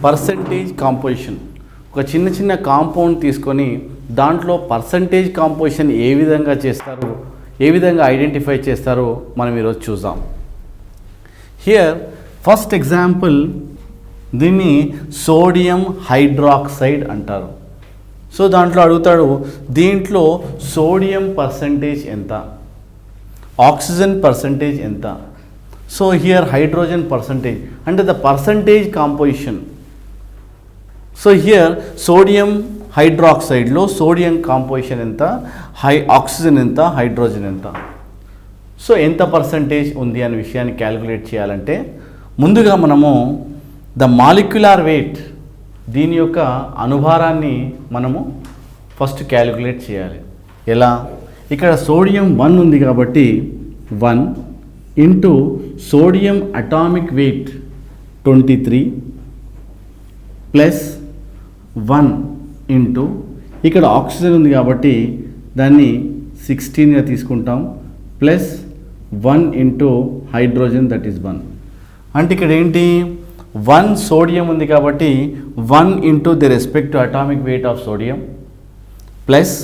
Percentage composition. ఒక చిన్న చిన్న కాంపౌండ్ తీసుకొని దాంట్లో పర్సంటేజ్ కాంపోజిషన్ ఏ విధంగా చేస్తారు, ఏ విధంగా ఐడెంటిఫై చేస్తారో మనం ఈరోజు చూద్దాం. హియర్ ఫస్ట్ ఎగ్జాంపుల్, దీన్ని సోడియం హైడ్రాక్సైడ్ అంటారు. సో దాంట్లో అడుగుతాడు, దీంట్లో సోడియం పర్సంటేజ్ ఎంత, ఆక్సిజన్ పర్సంటేజ్ ఎంత. సో హియర్ హైడ్రోజన్ పర్సంటేజ్ అంటే the percentage composition. So here sodium హైడ్రాక్సైడ్లో సోడియం కాంపోజిషన్ ఎంత, ఆక్సిజన్ ఎంత, హైడ్రోజన్ ఎంత. సో ఎంత పర్సంటేజ్ ఉంది అనే విషయాన్ని క్యాలిక్యులేట్ చేయాలంటే ముందుగా మనము ద మాలిక్యులార్ వెయిట్, దీని యొక్క అనుభారాన్ని మనము ఫస్ట్ క్యాలిక్యులేట్ చేయాలి. ఎలా? ఇక్కడ సోడియం 1 ఉంది కాబట్టి 1 into sodium atomic weight 23 plus 1 into ఇక్కడ ఆక్సిజన్ ఉంది కాబట్టి దాన్ని 16గా తీసుకుంటాం plus 1 into hydrogen that is 1. అంటే ఇక్కడ ఏంటి, 1 సోడియం ఉంది కాబట్టి 1 into the respect atomic weight of sodium plus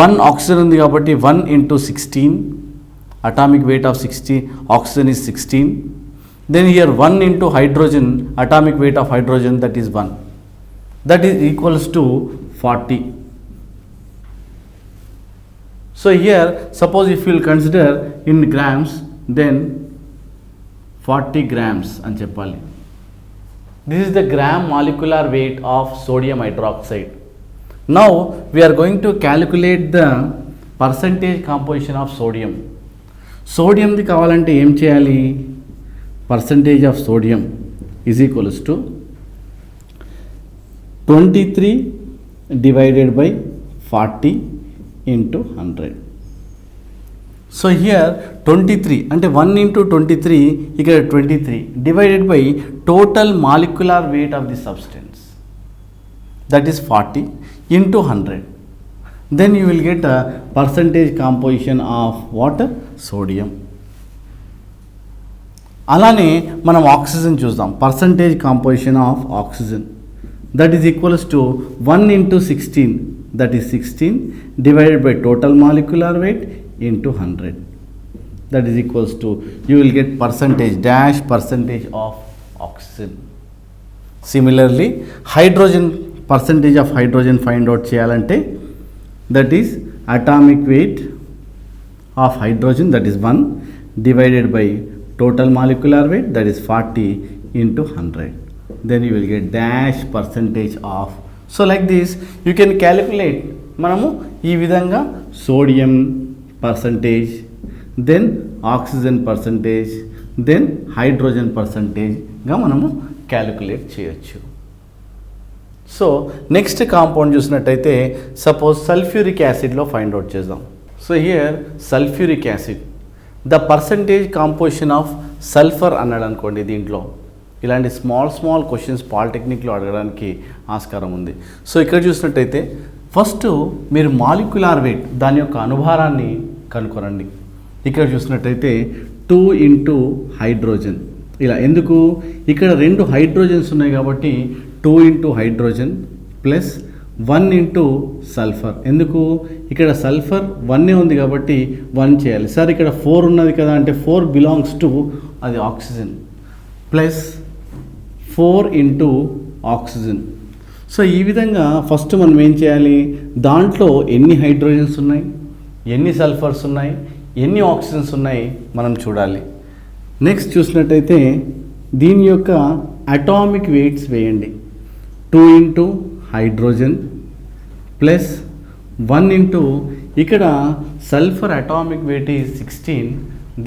1 oxygen ఉంది కాబట్టి 1 into 16 atomic weight of 16, oxygen is 16. Then here 1 into hydrogen, atomic weight of hydrogen that is 1. That is equals to 40. So here suppose if you will consider in grams, then 40 grams అని చెప్పాలి. This is the gram molecular weight of sodium hydroxide. Now we are going to calculate the percentage composition of sodium. సోడియంది కావాలంటే ఏం చేయాలి, percentage of sodium is equals to 23 divided by 40 into 100. So here 23 అంటే 1 into 23, ఇక్కడ 23 divided by total molecular wait of the substance that is 40 into 100. Then you will get a percentage composition of water, sodium. అలానే మనం oxygen చూద్దాం. Percentage composition of oxygen that is equals to 1 into 16 that is 16 divided by total molecular weight into 100 that is equals to you will get percentage dash percentage of oxygen. Similarly hydrogen percentage of hydrogen find out చేయాలంటే that is atomic weight of hydrogen that is 1 divided by total molecular weight that is 40 into 100. Then you will get dash percentage of. So like this you can calculate. మనము ఈ విధంగా sodium percentage, then oxygen percentage, then hydrogen పర్సంటేజ్గా మనము calculate చేయొచ్చు. So next compound చూసినట్టయితే suppose sulphuric యాసిడ్లో find out చేద్దాం. So here sulphuric acid the percentage composition of sulphur అన్నాడు అనుకోండి. దీంట్లో ఇలాంటి స్మాల్ క్వశ్చన్స్ పాలిటెక్నిక్లో అడగడానికి ఆస్కారం ఉంది. సో ఇక్కడ చూసినట్టయితే ఫస్ట్ మీరు మాలిక్యులార్ వెయిట్ దాని యొక్క అనుభారాన్ని కనుక్కోనండి. ఇక్కడ చూసినట్టయితే 2 ఇంటూ హైడ్రోజన్, ఇలా ఎందుకు, ఇక్కడ 2 హైడ్రోజన్స్ ఉన్నాయి కాబట్టి 2 into hydrogen plus 1 into sulphur. ఎందుకు, ఇక్కడ సల్ఫర్ 1 ఉంది కాబట్టి 1 చేయాలి. సార్ ఇక్కడ 4 ఉన్నది కదా అంటే 4 బిలాంగ్స్ టు అది oxygen plus 4 into oxygen. So ఈ విధంగా ఫస్ట్ మనం ఏం చేయాలి, దాంట్లో ఎన్ని హైడ్రోజన్స్ ఉన్నాయి, ఎన్ని సల్ఫర్స్ ఉన్నాయి, ఎన్ని ఆక్సిజన్స్ ఉన్నాయి మనం చూడాలి. నెక్స్ట్ చూసినట్టయితే దీని యొక్క అటామిక్ వెయిట్స్ వేయండి. 2 ఇంటూ హైడ్రోజన్ ప్లస్ 1 ఇంటూ ఇక్కడ sulphur atomic weight is 16,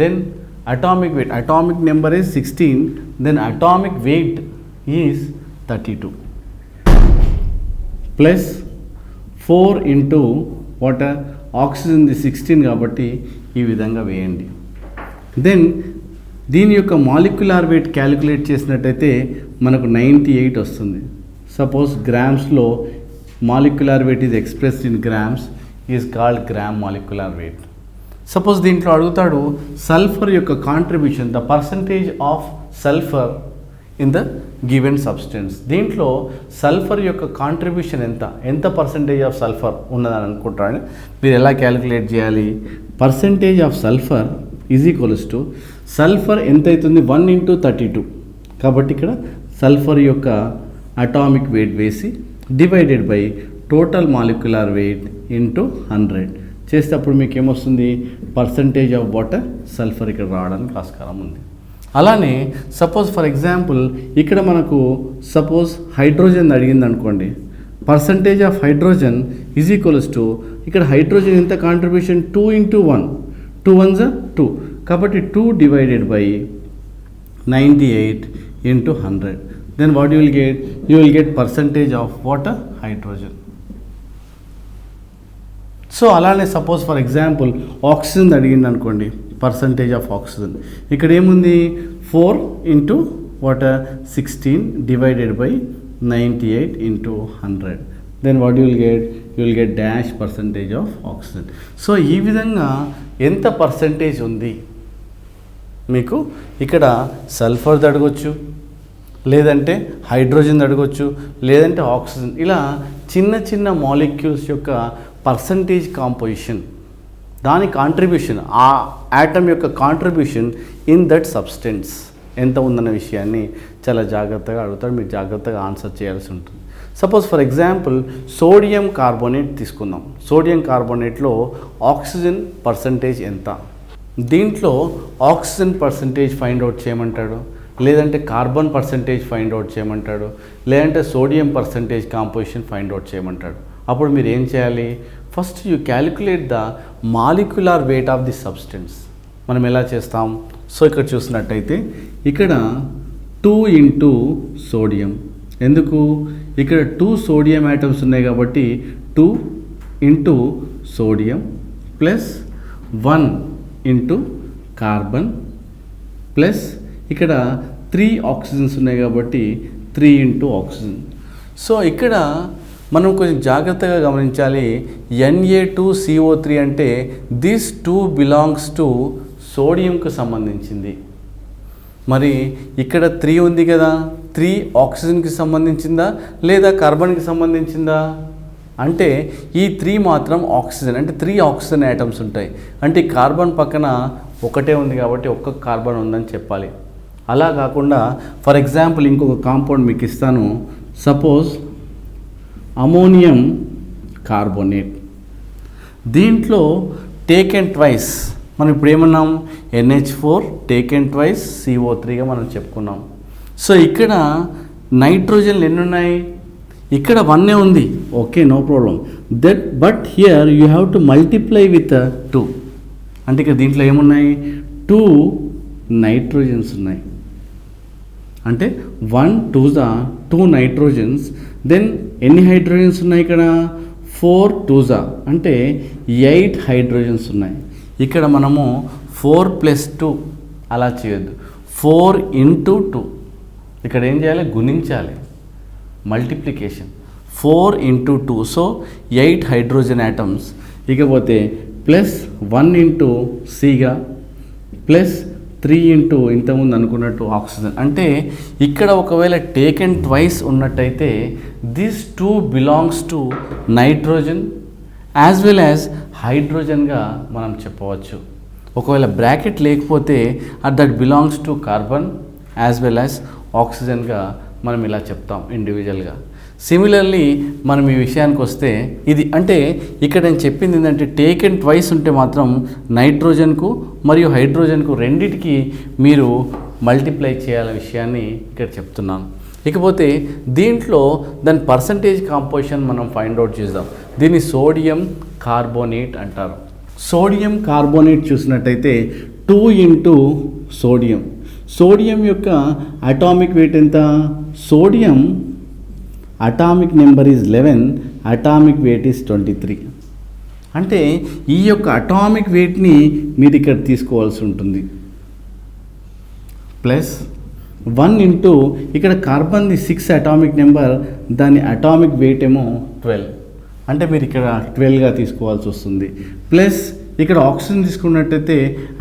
then atomic weight, atomic number is 16, then atomic weight is 32 plus 4 into water, ఆక్సిజన్ది 16 కాబట్టి ఈ విధంగా వేయండి. దెన్ దీని యొక్క మాలిక్యులార్ వెయిట్ క్యాలిక్యులేట్ చేసినట్టయితే మనకు 98 వస్తుంది. సపోజ్ గ్రామ్స్లో molecular weight is expressed in grams is called gram molecular weight. Suppose దీంట్లో అడుగుతాడు సల్ఫర్ యొక్క contribution, the percentage of sulphur in the given substance. దీంట్లో సల్ఫర్ యొక్క కాంట్రిబ్యూషన్ ఎంత పర్సంటేజ్ ఆఫ్ సల్ఫర్ ఉన్నదని అనుకుంటారని మీరు ఎలా క్యాలిక్యులేట్ చేయాలి? Percentage of sulphur is equals to sulphur ఎంత అవుతుంది 1 × 32. కాబట్టి ఇక్కడ సల్ఫర్ యొక్క అటామిక్ వెయిట్ వేసి divided by total molecular weight into 100 చేస్తే అప్పుడు మీకు ఏమొస్తుంది? పర్సంటేజ్ ఆఫ్ వాటర్ సల్ఫర్ ఇక్కడ రావడానికి ఆస్కారం ఉంది. అలానే సపోజ్ ఫర్ ఎగ్జాంపుల్ ఇక్కడ మనకు సపోజ్ హైడ్రోజన్ అడిగింది అనుకోండి, percentage of hydrogen is equals to ఇక్కడ హైడ్రోజన్ ఎంత కాంట్రిబ్యూషన్ 2 × 1, 2 1s 2, కాబట్టి 2 divided by 98 into 100. Then what you will get? You will get percentage of water hydrogen. So అలానే సపోజ్ ఫర్ ఎగ్జాంపుల్ ఆక్సిజన్ అడిగింది అనుకోండి, percentage of oxygen ఇక్కడ ఏముంది 4 into water 16 divided by 98 into 100. Then what you will get dash percentage of oxygen. So ఈ విధంగా ఎంత percentage ఉంది మీకు ఇక్కడ సల్ఫర్ది అడగొచ్చు, లేదంటే హైడ్రోజన్ అడగొచ్చు, లేదంటే ఆక్సిజన్, ఇలా చిన్న చిన్న మాలిక్యూల్స్ యొక్క పర్సంటేజ్ కాంపోజిషన్, దాని కాంట్రిబ్యూషన్, ఆ యాటమ్ యొక్క కాంట్రిబ్యూషన్ ఇన్ దట్ సబ్స్టెన్స్ ఎంత ఉందన్న విషయాన్ని చాలా జాగ్రత్తగా అడుగుతాడు. మీరు జాగ్రత్తగా ఆన్సర్ చేయాల్సి ఉంటుంది. Suppose for example sodium carbonate తీసుకుందాం. సోడియం కార్బోనేట్లో ఆక్సిజన్ పర్సంటేజ్ ఎంత? దీంట్లో ఆక్సిజన్ పర్సంటేజ్ ఫైండ్ అవుట్ చేయమంటాడు, లేదంటే కార్బన్ పర్సంటేజ్ ఫైండ్ అవుట్ చేయమంటాడు, లేదంటే sodium percentage composition find out చేయమంటాడు. అప్పుడు మీరు ఏం చేయాలి? First you calculate the molecular weight of the substance. మనం ఎలా చేస్తాం? సో ఇక్కడ చూసినట్టయితే ఇక్కడ 2 into సోడియం. ఎందుకు? ఇక్కడ 2 సోడియం యాటమ్స్ ఉన్నాయి కాబట్టి 2 into sodium plus 1 into carbon plus ఇక్కడ 3 ఆక్సిజన్స్ ఉన్నాయి కాబట్టి 3 into ఆక్సిజన్. సో ఇక్కడ మనం కొంచెం జాగ్రత్తగా గమనించాలి. Na2CO3 అంటే దిస్ 2 బిలాంగ్స్ టు సోడియంకు సంబంధించింది. మరి ఇక్కడ 3 ఉంది కదా, 3 ఆక్సిజన్కి సంబంధించిందా లేదా కార్బన్కి సంబంధించిందా? అంటే ఈ 3 మాత్రం ఆక్సిజన్, అంటే 3 ఆక్సిజన్ యాటమ్స్ ఉంటాయి. అంటే కార్బన్ పక్కన ఒకటే ఉంది కాబట్టి ఒక్క కార్బన్ ఉందని చెప్పాలి. అలా కాకుండా ఫర్ ఎగ్జాంపుల్ ఇంకొక కాంపౌండ్ మీకు ఇస్తాను. సపోజ్ అమోనియం కార్బోనేట్, దీంట్లో టేకెన్ ట్వైస్, మనం ఇప్పుడు ఏమన్నాం? NH4 టేకెన్ ట్వైస్ CO3గా మనం చెప్పుకున్నాం. సో ఇక్కడ నైట్రోజన్లు ఎన్ని ఉన్నాయి? ఇక్కడ 1 ఉంది, okay, no problem. But here you have to multiply with 2. అంటే ఇక్కడ దీంట్లో ఏమున్నాయి? 2 నైట్రోజన్స్ ఉన్నాయి. అంటే 1 2s 2 నైట్రోజన్స్. దెన్ ఎన్ని హైడ్రోజన్స్ ఉన్నాయి ఇక్కడ? 4 2s అంటే 8 హైడ్రోజన్స్ ఉన్నాయి. ఇక్కడ మనము 4 + 2 అలా చేయొద్దు, 4 into 2. ఇక్కడ ఏం చేయాలి? గుణించాలి, multiplication. 4 into 2, so 8 hydrogen atoms. ఇకపోతే ప్లస్ 1 into Cగా ప్లస్ 3 into ఇంతకుముందు అనుకున్నట్టు ఆక్సిజన్. అంటే ఇక్కడ ఒకవేళ టేకెన్ ట్వైస్ ఉన్నట్టయితే this 2 belongs to nitrogen as well as హైడ్రోజన్గా మనం చెప్పవచ్చు. ఒకవేళ బ్రాకెట్ లేకపోతే that belongs to carbon as well as ఆక్సిజన్గా మనం ఇలా చెప్తాం ఇండివిజువల్గా. సిమిలర్లీ మనం ఈ విషయానికి వస్తే ఇది అంటే ఇక్కడ నేను చెప్పింది ఏంటంటే టేకెన్ ట్వైస్ ఉంటే మాత్రం నైట్రోజన్కు మరియు హైడ్రోజన్కు రెండిటికి మీరు మల్టిప్లై చేయాలనే విషయాన్ని ఇక్కడ చెప్తున్నాను. ఇకపోతే దీంట్లో దాని పర్సంటేజ్ కాంపోజిషన్ మనం ఫైండ్ అవుట్ చేద్దాం. దీన్ని సోడియం కార్బోనేట్ అంటారు. సోడియం కార్బోనేట్ చూసినట్టయితే 2 into సోడియం. సోడియం యొక్క అటామిక్ వెయిట్ ఎంత? Sodium atomic number is 11, atomic weight is 23. అంటే ఈ యొక్క అటామిక్ వెయిట్ని మీరు ఇక్కడ తీసుకోవాల్సి ఉంటుంది. ప్లస్ 1 into ఇక్కడ కార్బన్ది 6 అటామిక్ నెంబర్, దాని అటామిక్ వెయిట్ ఏమో 12, అంటే మీరు ఇక్కడ 12గా తీసుకోవాల్సి వస్తుంది. ప్లస్ ఇక్కడ ఆక్సిజన్ తీసుకున్నట్టయితే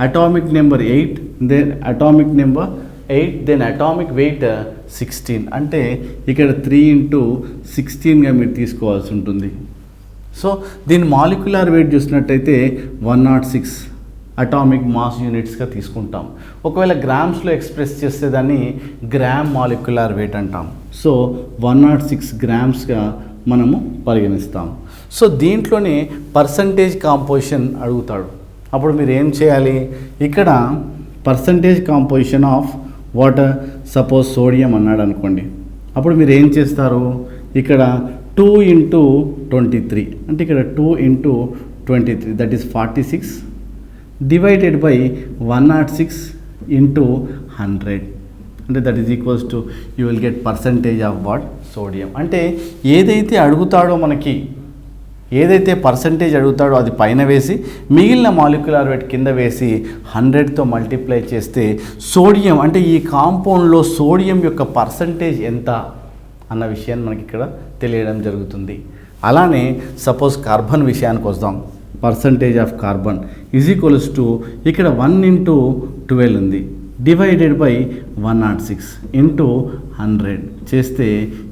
atomic number 8, then atomic number 8, then atomic weight 16. అంటే ఇక్కడ 3 × 16గా మీరు తీసుకోవాల్సి ఉంటుంది. సో దీని మాలిక్యులర్ వెయిట్ చూసినట్టయితే 106 అటామిక్ మాస్ యూనిట్స్గా తీసుకుంటాం. ఒకవేళ గ్రామ్స్లో ఎక్స్ప్రెస్ చేస్తే దాన్ని గ్రామ్ మాలిక్యులర్ వెయిట్ అంటాం. సో 106 గ్రామ్స్గా మనము పరిగణిస్తాం. సో దీంట్లోనే పర్సంటేజ్ కాంపోజిషన్ అడుగుతాడు. అప్పుడు మీరు ఏం చేయాలి, ఇక్కడ percentage composition of water, suppose sodium అన్నాడు అనుకోండి, అప్పుడు మీరు ఏం చేస్తారు, ఇక్కడ 2 × 23 అంటే ఇక్కడ 2 × 23 దట్ ఈస్ 46 డివైడెడ్ బై 106 × 100 అంటే that is equals to you will get percentage of what, sodium. అంటే ఏదైతే అడుగుతాడో మనకి, ఏదైతే పర్సంటేజ్ అడుగుతాడో అది పైన వేసి మిగిలిన మాలిక్యులర్ వెయిట్ కింద వేసి 100తో మల్టిప్లై చేస్తే సోడియం అంటే ఈ కాంపౌండ్లో సోడియం యొక్క పర్సంటేజ్ ఎంత అన్న విషయాన్ని మనకి ఇక్కడ తెలియడం జరుగుతుంది. అలానే సపోజ్ కార్బన్ విషయానికి వద్దాం. Percentage of carbon is equals to ఇక్కడ 1 × 12 ఉంది డివైడెడ్ బై 106 × 100 చేస్తే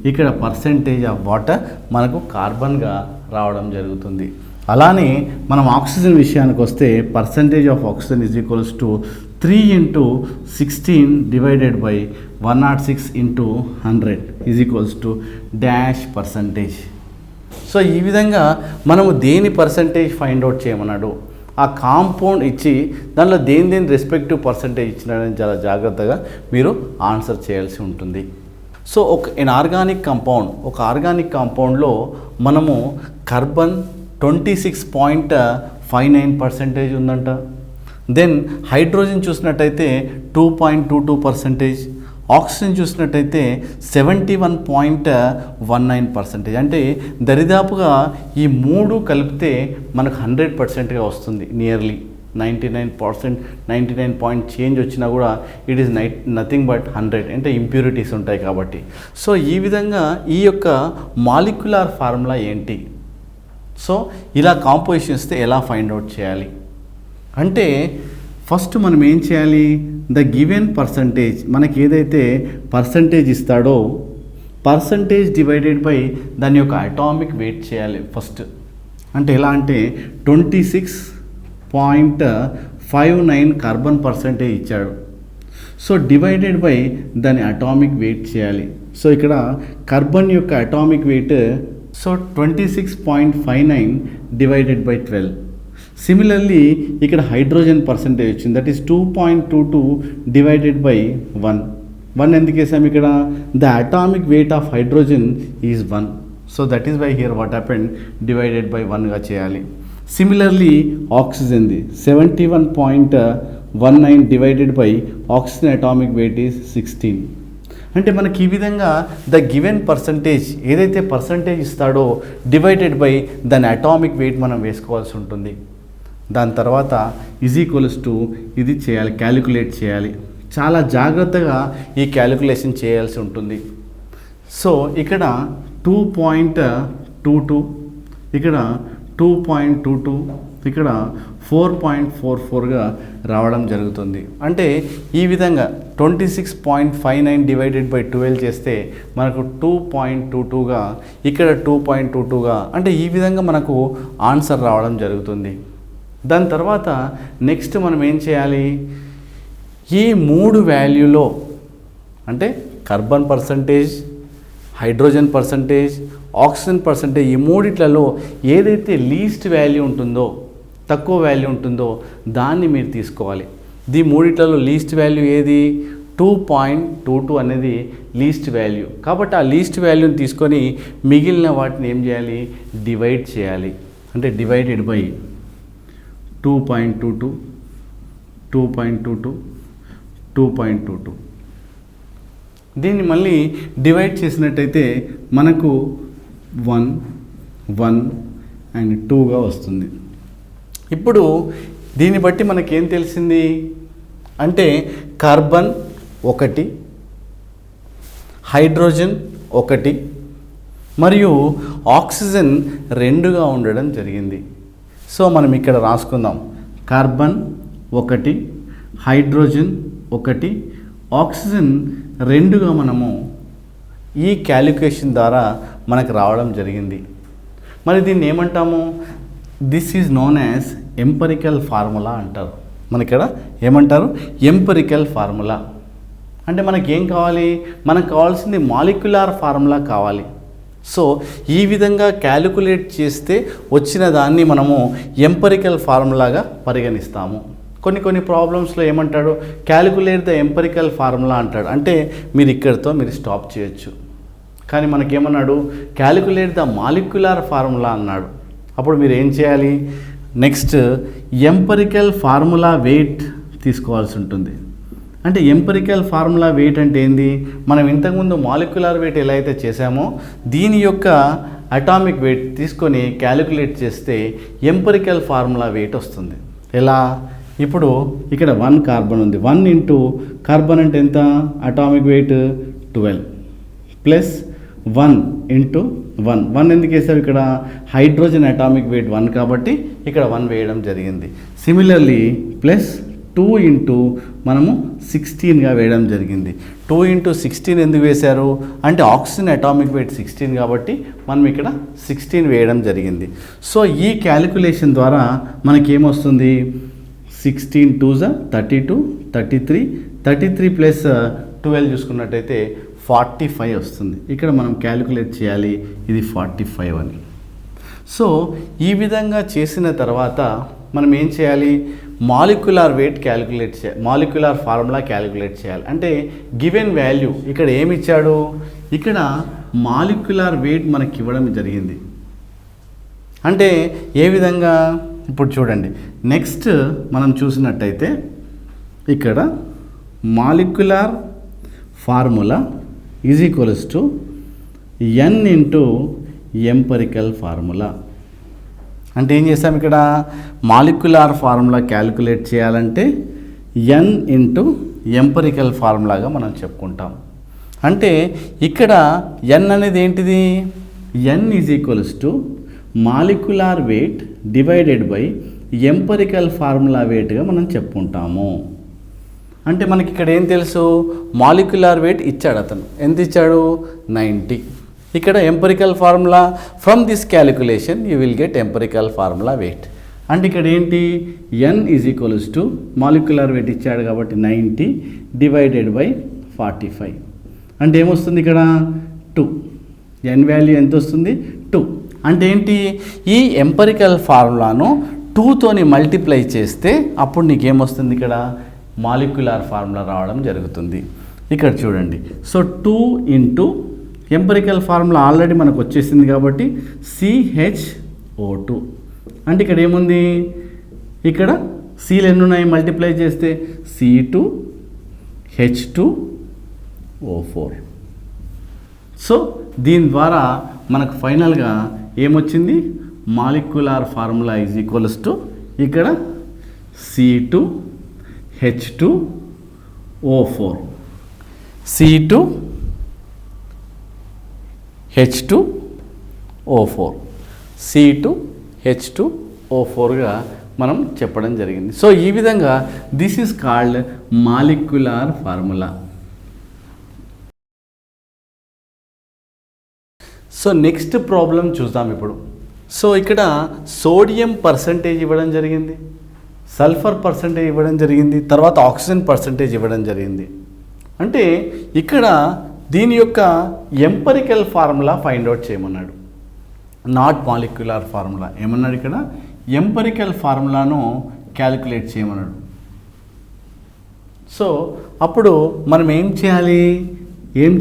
ఇక్కడ పర్సంటేజ్ ఆఫ్ వాటర్ మనకు కార్బన్గా రావడం జరుగుతుంది. అలానే మనం ఆక్సిజన్ విషయానికి వస్తే percentage of oxygen is equals to 3 × 16 divided by 106 × 100 is equals to dash percentage. So ఈ విధంగా మనము దేని పర్సంటేజ్ ఫైండ్ అవుట్ చేయమన్నాడు, ఆ కాంపౌండ్ ఇచ్చి దానిలో దేని రెస్పెక్టివ్ పర్సంటేజ్ ఇచ్చినాడని చాలా జాగ్రత్తగా మీరు ఆన్సర్ చేయాల్సి ఉంటుంది. సో ఒక ఆర్గానిక్ కాంపౌండ్లో మనము కార్బన్ 26.59% ఉందంట. దెన్ హైడ్రోజన్ చూసినట్టయితే 2.22%, ఆక్సిజన్ చూసినట్టయితే 71.19%. అంటే దరిదాపుగా ఈ 3 కలిపితే మనకు 100%గా వస్తుంది. నియర్లీ 99%, 99 పాయింట్ చేంజ్ వచ్చినా కూడా ఇట్ ఈస్ నథింగ్ బట్ 100, అంటే ఇంప్యూరిటీస్ ఉంటాయి కాబట్టి. సో ఈ విధంగా ఈ యొక్క మాలిక్యులర్ ఫార్ములా ఏంటి, సో ఇలా కాంపోజిషన్ ఇస్తే ఎలా ఫైండ్ అవుట్ చేయాలి అంటే ఫస్ట్ మనం ఏం చేయాలి, ద గివెన్ పర్సంటేజ్ మనకి ఏదైతే పర్సంటేజ్ ఇస్తాడో పర్సంటేజ్ డివైడెడ్ బై దాని యొక్క అటామిక్ వెయిట్ చేయాలి ఫస్ట్. అంటే ఎలా అంటే 26.59 కార్బన్ పర్సంటేజ్ ఇచ్చాడు. సో డివైడెడ్ బై దాని అటామిక్ వెయిట్ చేయాలి. సో ఇక్కడ కార్బన్ యొక్క atomic weight so 26.59 divided by 12. Similarly ఇక్కడ హైడ్రోజన్ పర్సంటేజ్ వచ్చింది, దట్ ఈస్ 2.22 డివైడెడ్ బై 1 ఎందుకు వేసాము ఇక్కడ, the atomic weight of hydrogen is 1. So that is why here what happened divided by 1గా చేయాలి. సిమిలర్లీ ఆక్సిజన్ది 71.19 divided by oxygen atomic weight is 16. అంటే మనకి ఈ విధంగా ద గివెన్ పర్సంటేజ్ ఏదైతే పర్సంటేజ్ ఇస్తాడో డివైడెడ్ బై దాని అటామిక్ వెయిట్ మనం వేసుకోవాల్సి ఉంటుంది. దాని తర్వాత ఈజ్ ఈక్వల్స్ టు ఇది చేయాలి, క్యాలిక్యులేట్ చేయాలి. చాలా జాగ్రత్తగా ఈ క్యాలిక్యులేషన్ చేయాల్సి ఉంటుంది. సో ఇక్కడ 2.22, ఇక్కడ 2.22, ఇక్కడ 4.44గా రావడం జరుగుతుంది. అంటే ఈ విధంగా 26.59 డివైడెడ్ బై 12 చేస్తే మనకు 2.22గా, ఇక్కడ 2.22గా, అంటే ఈ విధంగా మనకు ఆన్సర్ రావడం జరుగుతుంది. దాని తర్వాత నెక్స్ట్ మనం ఏం చేయాలి, ఈ 3 వాల్యూలో అంటే carbon percentage, hydrogen percentage, oxygen percentage, ఈ మూడిట్లలో ఏదైతే లీస్ట్ వాల్యూ ఉంటుందో, తక్కువ వాల్యూ ఉంటుందో దాన్ని మీరు తీసుకోవాలి. ఈ మూడిట్లలో లీస్ట్ వాల్యూ ఏది, 2.22 అనేది లీస్ట్ వాల్యూ. కాబట్టి ఆ లీస్ట్ వాల్యూని తీసుకొని మిగిలిన వాటిని ఏం చేయాలి, డివైడ్ చేయాలి. అంటే డివైడెడ్ బై 2.22, 2.22, 2.22. దీన్ని మళ్ళీ డివైడ్ చేసినట్టయితే మనకు 1, 1 అండ్ 2గా వస్తుంది. ఇప్పుడు దీన్ని బట్టి మనకేం తెలిసింది అంటే కార్బన్ 1, హైడ్రోజన్ 1 మరియు ఆక్సిజన్ 2గా ఉండడం జరిగింది. సో మనం ఇక్కడ రాసుకుందాం, కార్బన్ 1, హైడ్రోజన్ 1, ఆక్సిజన్ 2గా మనము ఈ క్యాలిక్యులేషన్ ద్వారా మనకు రావడం జరిగింది. మరి దీన్ని ఏమంటాము? This is known as empirical formula అంటారు. మనకిక్కడ ఏమంటారు? Empirical formula. అంటే మనకేం కావాలి? మనకు కావాల్సింది మాలిక్యులార్ ఫార్ములా కావాలి. సో ఈ విధంగా క్యాలిక్యులేట్ చేస్తే వచ్చిన దాన్ని మనము ఎంపెరికల్ ఫార్ములాగా పరిగణిస్తాము. కొన్ని ప్రాబ్లమ్స్లో ఏమంటాడు? క్యాలిక్యులేట్ ద ఎంపెరికల్ ఫార్ములా అంటాడు. అంటే మీరు ఇక్కడితో మీరు స్టాప్ చేయొచ్చు. కానీ మనకేమన్నాడు? క్యాలిక్యులేట్ ద మాలిక్యులార్ ఫార్ములా అన్నాడు. అప్పుడు మీరు ఏం చేయాలి? నెక్స్ట్ ఎంపెరికల్ ఫార్ములా వెయిట్ తీసుకోవాల్సి ఉంటుంది. అంటే ఎంపెరికల్ ఫార్ములా వెయిట్ అంటే ఏంది? మనం ఇంతకుముందు మాలిక్యులర్ వెయిట్ ఎలా అయితే చేసామో దీని యొక్క అటామిక్ వెయిట్ తీసుకొని క్యాలిక్యులేట్ చేస్తే ఎంపెరికల్ ఫార్ములా వెయిట్ వస్తుంది. ఎలా? ఇప్పుడు ఇక్కడ 1 కార్బన్ ఉంది. 1 ఇంటూ కార్బన్ అంటే ఎంత? అటామిక్ వెయిట్ 12 ప్లస్ 1 ఇంటూ 1 ఎందుకు వేసారు? ఇక్కడ హైడ్రోజన్ అటామిక్ వెయిట్ 1 కాబట్టి ఇక్కడ 1 వేయడం జరిగింది. సిమిలర్లీ ప్లస్ 2 ఇంటూ మనము 16గా వేయడం జరిగింది. 2 ఇంటూ 16 ఎందుకు వేశారు అంటే ఆక్సిజన్ అటామిక్ వెయిట్ 16 కాబట్టి మనం ఇక్కడ 16 వేయడం జరిగింది. సో ఈ క్యాలిక్యులేషన్ ద్వారా మనకేమొస్తుంది? 16 2 32, 33 ప్లస్ 12 చూసుకున్నట్టయితే 45 వస్తుంది. ఇక్కడ మనం క్యాలిక్యులేట్ చేయాలి ఇది 45 అని. సో ఈ విధంగా చేసిన తర్వాత మనం ఏం చేయాలి? మాలిక్యులార్ వెయిట్ క్యాలిక్యులేట్ చేయాలి, మాలిక్యులార్ ఫార్ములా క్యాలిక్యులేట్ చేయాలి. అంటే గివెన్ వాల్యూ ఇక్కడ ఏమి ఇచ్చాడు? ఇక్కడ మాలిక్యులార్ వెయిట్ మనకి ఇవ్వడం జరిగింది. అంటే ఏ విధంగా? ఇప్పుడు చూడండి, నెక్స్ట్ మనం చూసినట్టయితే ఇక్కడ molecular formula is equals to n into empirical formula. అంటే ఏం చేస్తాం? ఇక్కడ మాలిక్యులార్ ఫార్ములా క్యాలిక్యులేట్ చేయాలంటే n ఇంటూ ఎంపెరికల్ ఫార్ములాగా మనం చెప్పుకుంటాం. అంటే ఇక్కడ n అనేది ఏంటిది? n is equals to molecular weight divided by empirical formula వెయిట్గా మనం చెప్పుకుంటాము. అంటే మనకి ఇక్కడ ఏం తెలుసు? మాలిక్యులార్ వెయిట్ ఇచ్చాడు అతను. ఎంత ఇచ్చాడు? 90. ఇక్కడ empirical formula from this calculation you will get empirical formula wait. అంటే ఇక్కడ ఏంటి? n is equals to molecular weight ఇచ్చాడు కాబట్టి 90 డివైడెడ్ బై 45. అంటే ఏమొస్తుంది ఇక్కడ? 2. n వాల్యూ ఎంత వస్తుంది? 2. అంటే ఏంటి? ఈ ఎంపెరికల్ ఫార్ములాను 2తోని మల్టిప్లై చేస్తే అప్పుడు నీకేమొస్తుంది? ఇక్కడ మాలిక్యులార్ ఫార్ములా రావడం జరుగుతుంది. ఇక్కడ చూడండి. So 2 into empirical formula already మనకు వచ్చేసింది కాబట్టి CHO2. అంటే ఇక్కడ ఏముంది? ఇక్కడ Cలు ఎన్ని ఉన్నాయి? మల్టిప్లై చేస్తే C2H2O4. సో దీని ద్వారా మనకు ఫైనల్గా ఏమొచ్చింది? Molecular formula is equals to ఇక్కడ C2H2O4 C2H2O4గా మనం చెప్పడం జరిగింది. సో ఈ విధంగా this is called molecular formula. So next problem చూద్దాం ఇప్పుడు. సో ఇక్కడ సోడియం పర్సంటేజ్ ఇవ్వడం జరిగింది, సల్ఫర్ పర్సంటేజ్ ఇవ్వడం జరిగింది, తర్వాత ఆక్సిజన్ పర్సంటేజ్ ఇవ్వడం జరిగింది. అంటే ఇక్కడ దీని యొక్క ఎంపెరికల్ ఫార్ములా ఫైండ్ అవుట్ చేయమన్నాడు, నాట్ మాలిక్యులార్ ఫార్ములా. ఏమన్నాడు ఇక్కడ? ఎంపెరికల్ ఫార్ములాను క్యాలిక్యులేట్ చేయమన్నాడు. సో అప్పుడు మనం ఏం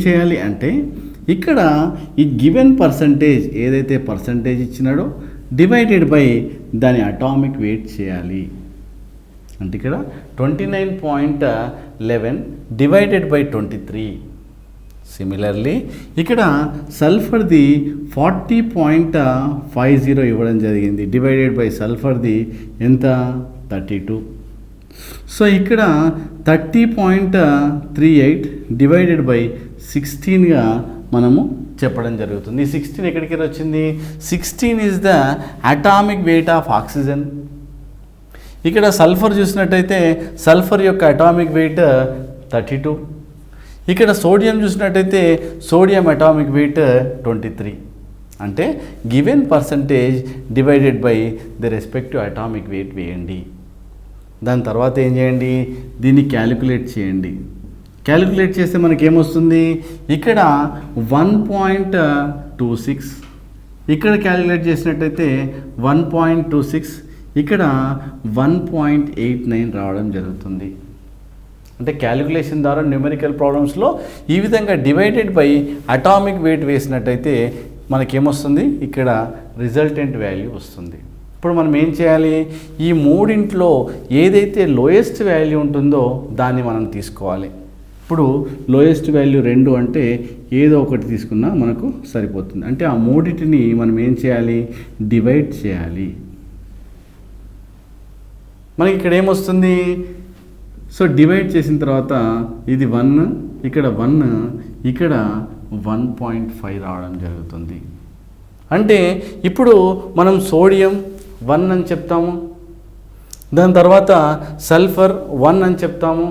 చేయాలి అంటే ఇక్కడ ఈ గివెన్ పర్సంటేజ్ ఏదైతే పర్సంటేజ్ ఇచ్చినాడో డివైడెడ్ బై దాని అటామిక్ వెయిట్ చేయాలి. అంటే ఇక్కడ 29.11 డివైడెడ్ బై 23. సిమిలర్లీ ఇక్కడ సల్ఫర్ది 40.50 ఇవ్వడం జరిగింది, డివైడెడ్ బై సల్ఫర్ది ఎంత? 32. సో ఇక్కడ 30.38 డివైడెడ్ బై 16గా మనము చెప్పడం జరుగుతుంది. ఈ 16 ఎక్కడికి వచ్చింది? 16 is the atomic weight of oxygen. ఇక్కడ సల్ఫర్ చూసినట్టయితే సల్ఫర్ యొక్క అటామిక్ వెయిట్ 32. ఇక్కడ సోడియం చూసినట్టయితే సోడియం అటామిక్ వెయిట్ 23, అంటే given percentage divided by the respective atomic weight వేయండి. దాని తర్వాత ఏం చేయండి, దీన్ని క్యాలిక్యులేట్ చేయండి. క్యాలిక్యులేట్ చేస్తే మనకేమొస్తుంది, ఇక్కడ 1.26, ఇక్కడ క్యాలిక్యులేట్ చేసినట్టయితే 1.26, ఇక్కడ 1.89 రావడం జరుగుతుంది. అంటే క్యాలిక్యులేషన్ ద్వారా న్యూమెరికల్ ప్రాబ్లమ్స్లో ఈ విధంగా డివైడెడ్ బై అటామిక్ వెయిట్ వేసినట్టయితే మనకేమొస్తుంది, ఇక్కడ రిజల్టెంట్ వాల్యూ వస్తుంది. ఇప్పుడు మనం ఏం చేయాలి, ఈ మూడింట్లో ఏదైతే లోయెస్ట్ వాల్యూ ఉంటుందో దాన్ని మనం తీసుకోవాలి. ఇప్పుడు లోయెస్ట్ వాల్యూ 2 అంటే ఏదో ఒకటి తీసుకున్నా మనకు సరిపోతుంది. అంటే ఆ మూడింటిని మనం ఏం చేయాలి, డివైడ్ చేయాలి. మనకి ఇక్కడ ఏమొస్తుంది, సో డివైడ్ చేసిన తర్వాత ఇది 1, ఇక్కడ 1, ఇక్కడ 1.5 రావడం జరుగుతుంది. అంటే ఇప్పుడు మనం సోడియం 1 అని చెప్తాము, దాని తర్వాత సల్ఫర్ 1 అని చెప్తాము,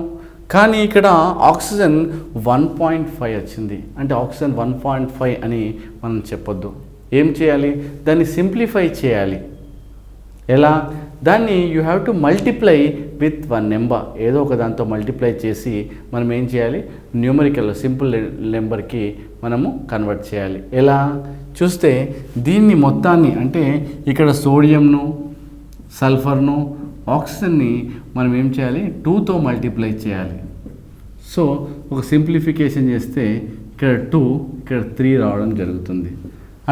కానీ ఇక్కడ ఆక్సిజన్ 1.5 వచ్చింది. అంటే ఆక్సిజన్ 1.5 అని మనం చెప్పొద్దు. ఏం చేయాలి, దాన్ని సింప్లిఫై చేయాలి. ఎలా, దాన్ని you have to multiply with 1 number, ఏదో ఒక దాంతో మల్టిప్లై చేసి మనం ఏం చేయాలి, న్యూమరికల్ సింపుల్ నెంబర్కి మనము కన్వర్ట్ చేయాలి. ఎలా చూస్తే దీన్ని మొత్తాన్ని, అంటే ఇక్కడ సోడియంను, సల్ఫర్ను, ఆక్సిజన్ని మనం ఏం చేయాలి, 2తో మల్టిప్లై చేయాలి. సో ఒక సింప్లిఫికేషన్ చేస్తే ఇక్కడ 2, ఇక్కడ 3 రావడం జరుగుతుంది.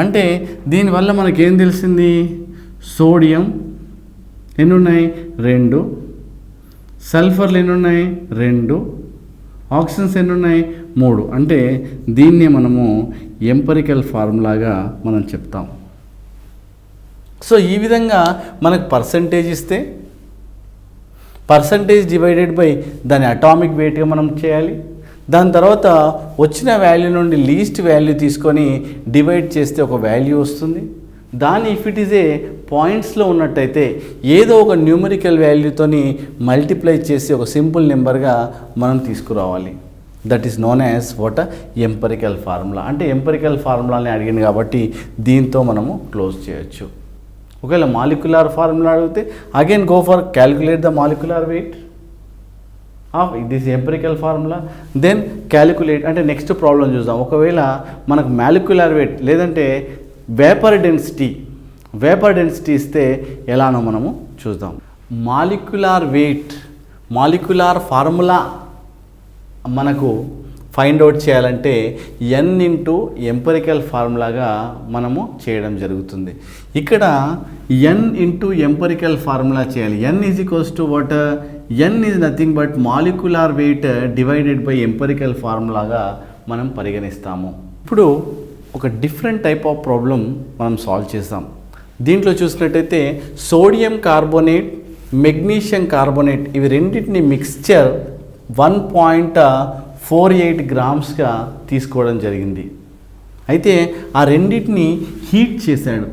అంటే దీనివల్ల మనకేం తెలిసింది, సోడియం ఎన్ని ఉన్నాయి, 2, సల్ఫర్లు ఎన్ని ఉన్నాయి, 2, ఆక్సిజన్స్ ఎన్ని ఉన్నాయి, 3. అంటే దీన్నే మనము ఎంపరికల్ ఫార్ములాగా మనం చెప్తాం. సో ఈ విధంగా మనకు పర్సంటేజ్ ఇస్తే పర్సంటేజ్ డివైడెడ్ బై దాని అటామిక్ వెయిట్గా మనం చేయాలి. దాని తర్వాత వచ్చిన వాల్యూ నుండి లీస్ట్ వాల్యూ తీసుకొని డివైడ్ చేస్తే ఒక వాల్యూ వస్తుంది. దాన్ని ఇఫ్ ఇట్ ఈజ్ ఏ పాయింట్స్లో ఉన్నట్టయితే ఏదో ఒక న్యూమరికల్ వాల్యూతోని మల్టిప్లై చేసి ఒక సింపుల్ నెంబర్గా మనం తీసుకురావాలి. That is known as what empirical formula. అంటే ఎంపరికల్ ఫార్ములాని అడిగింది కాబట్టి దీంతో మనము క్లోజ్ చేయొచ్చు. ఒకవేళ మాలిక్యులర్ ఫార్ములా అడిగితే again go for calculate the molecular weight of this empirical formula, then calculate. అంటే నెక్స్ట్ ప్రాబ్లం చూద్దాం. ఒకవేళ మనకు మాలిక్యులర్ వెయిట్ లేదంటే వేపర్ డెన్సిటీ ఇస్తే ఎలానో మనము చూద్దాం. మాలిక్యులర్ వెయిట్, మాలిక్యులర్ ఫార్ములా మనకు ఫైండ్ అవుట్ చేయాలంటే n ఇంటూ ఎంపరికల్ ఫార్ములాగా మనము చేయడం జరుగుతుంది. ఇక్కడ n ఇంటూ ఎంపరికల్ ఫార్ములా చేయాలి. n is equals to what, n is nothing but molecular weight divided by empirical ఫార్ములాగా మనం పరిగణిస్తాము. ఇప్పుడు ఒక డిఫరెంట్ టైప్ ఆఫ్ ప్రాబ్లం మనం సాల్వ్ చేస్తాం. దీంట్లో చూసినట్టయితే సోడియం కార్బోనేట్, మెగ్నీషియం కార్బోనేట్ ఇవి రెండింటిని మిక్స్చర్ 1.48 గ్రామ్స్గా తీసుకోవడం జరిగింది. అయితే ఆ రెండింటిని హీట్ చేశాడు.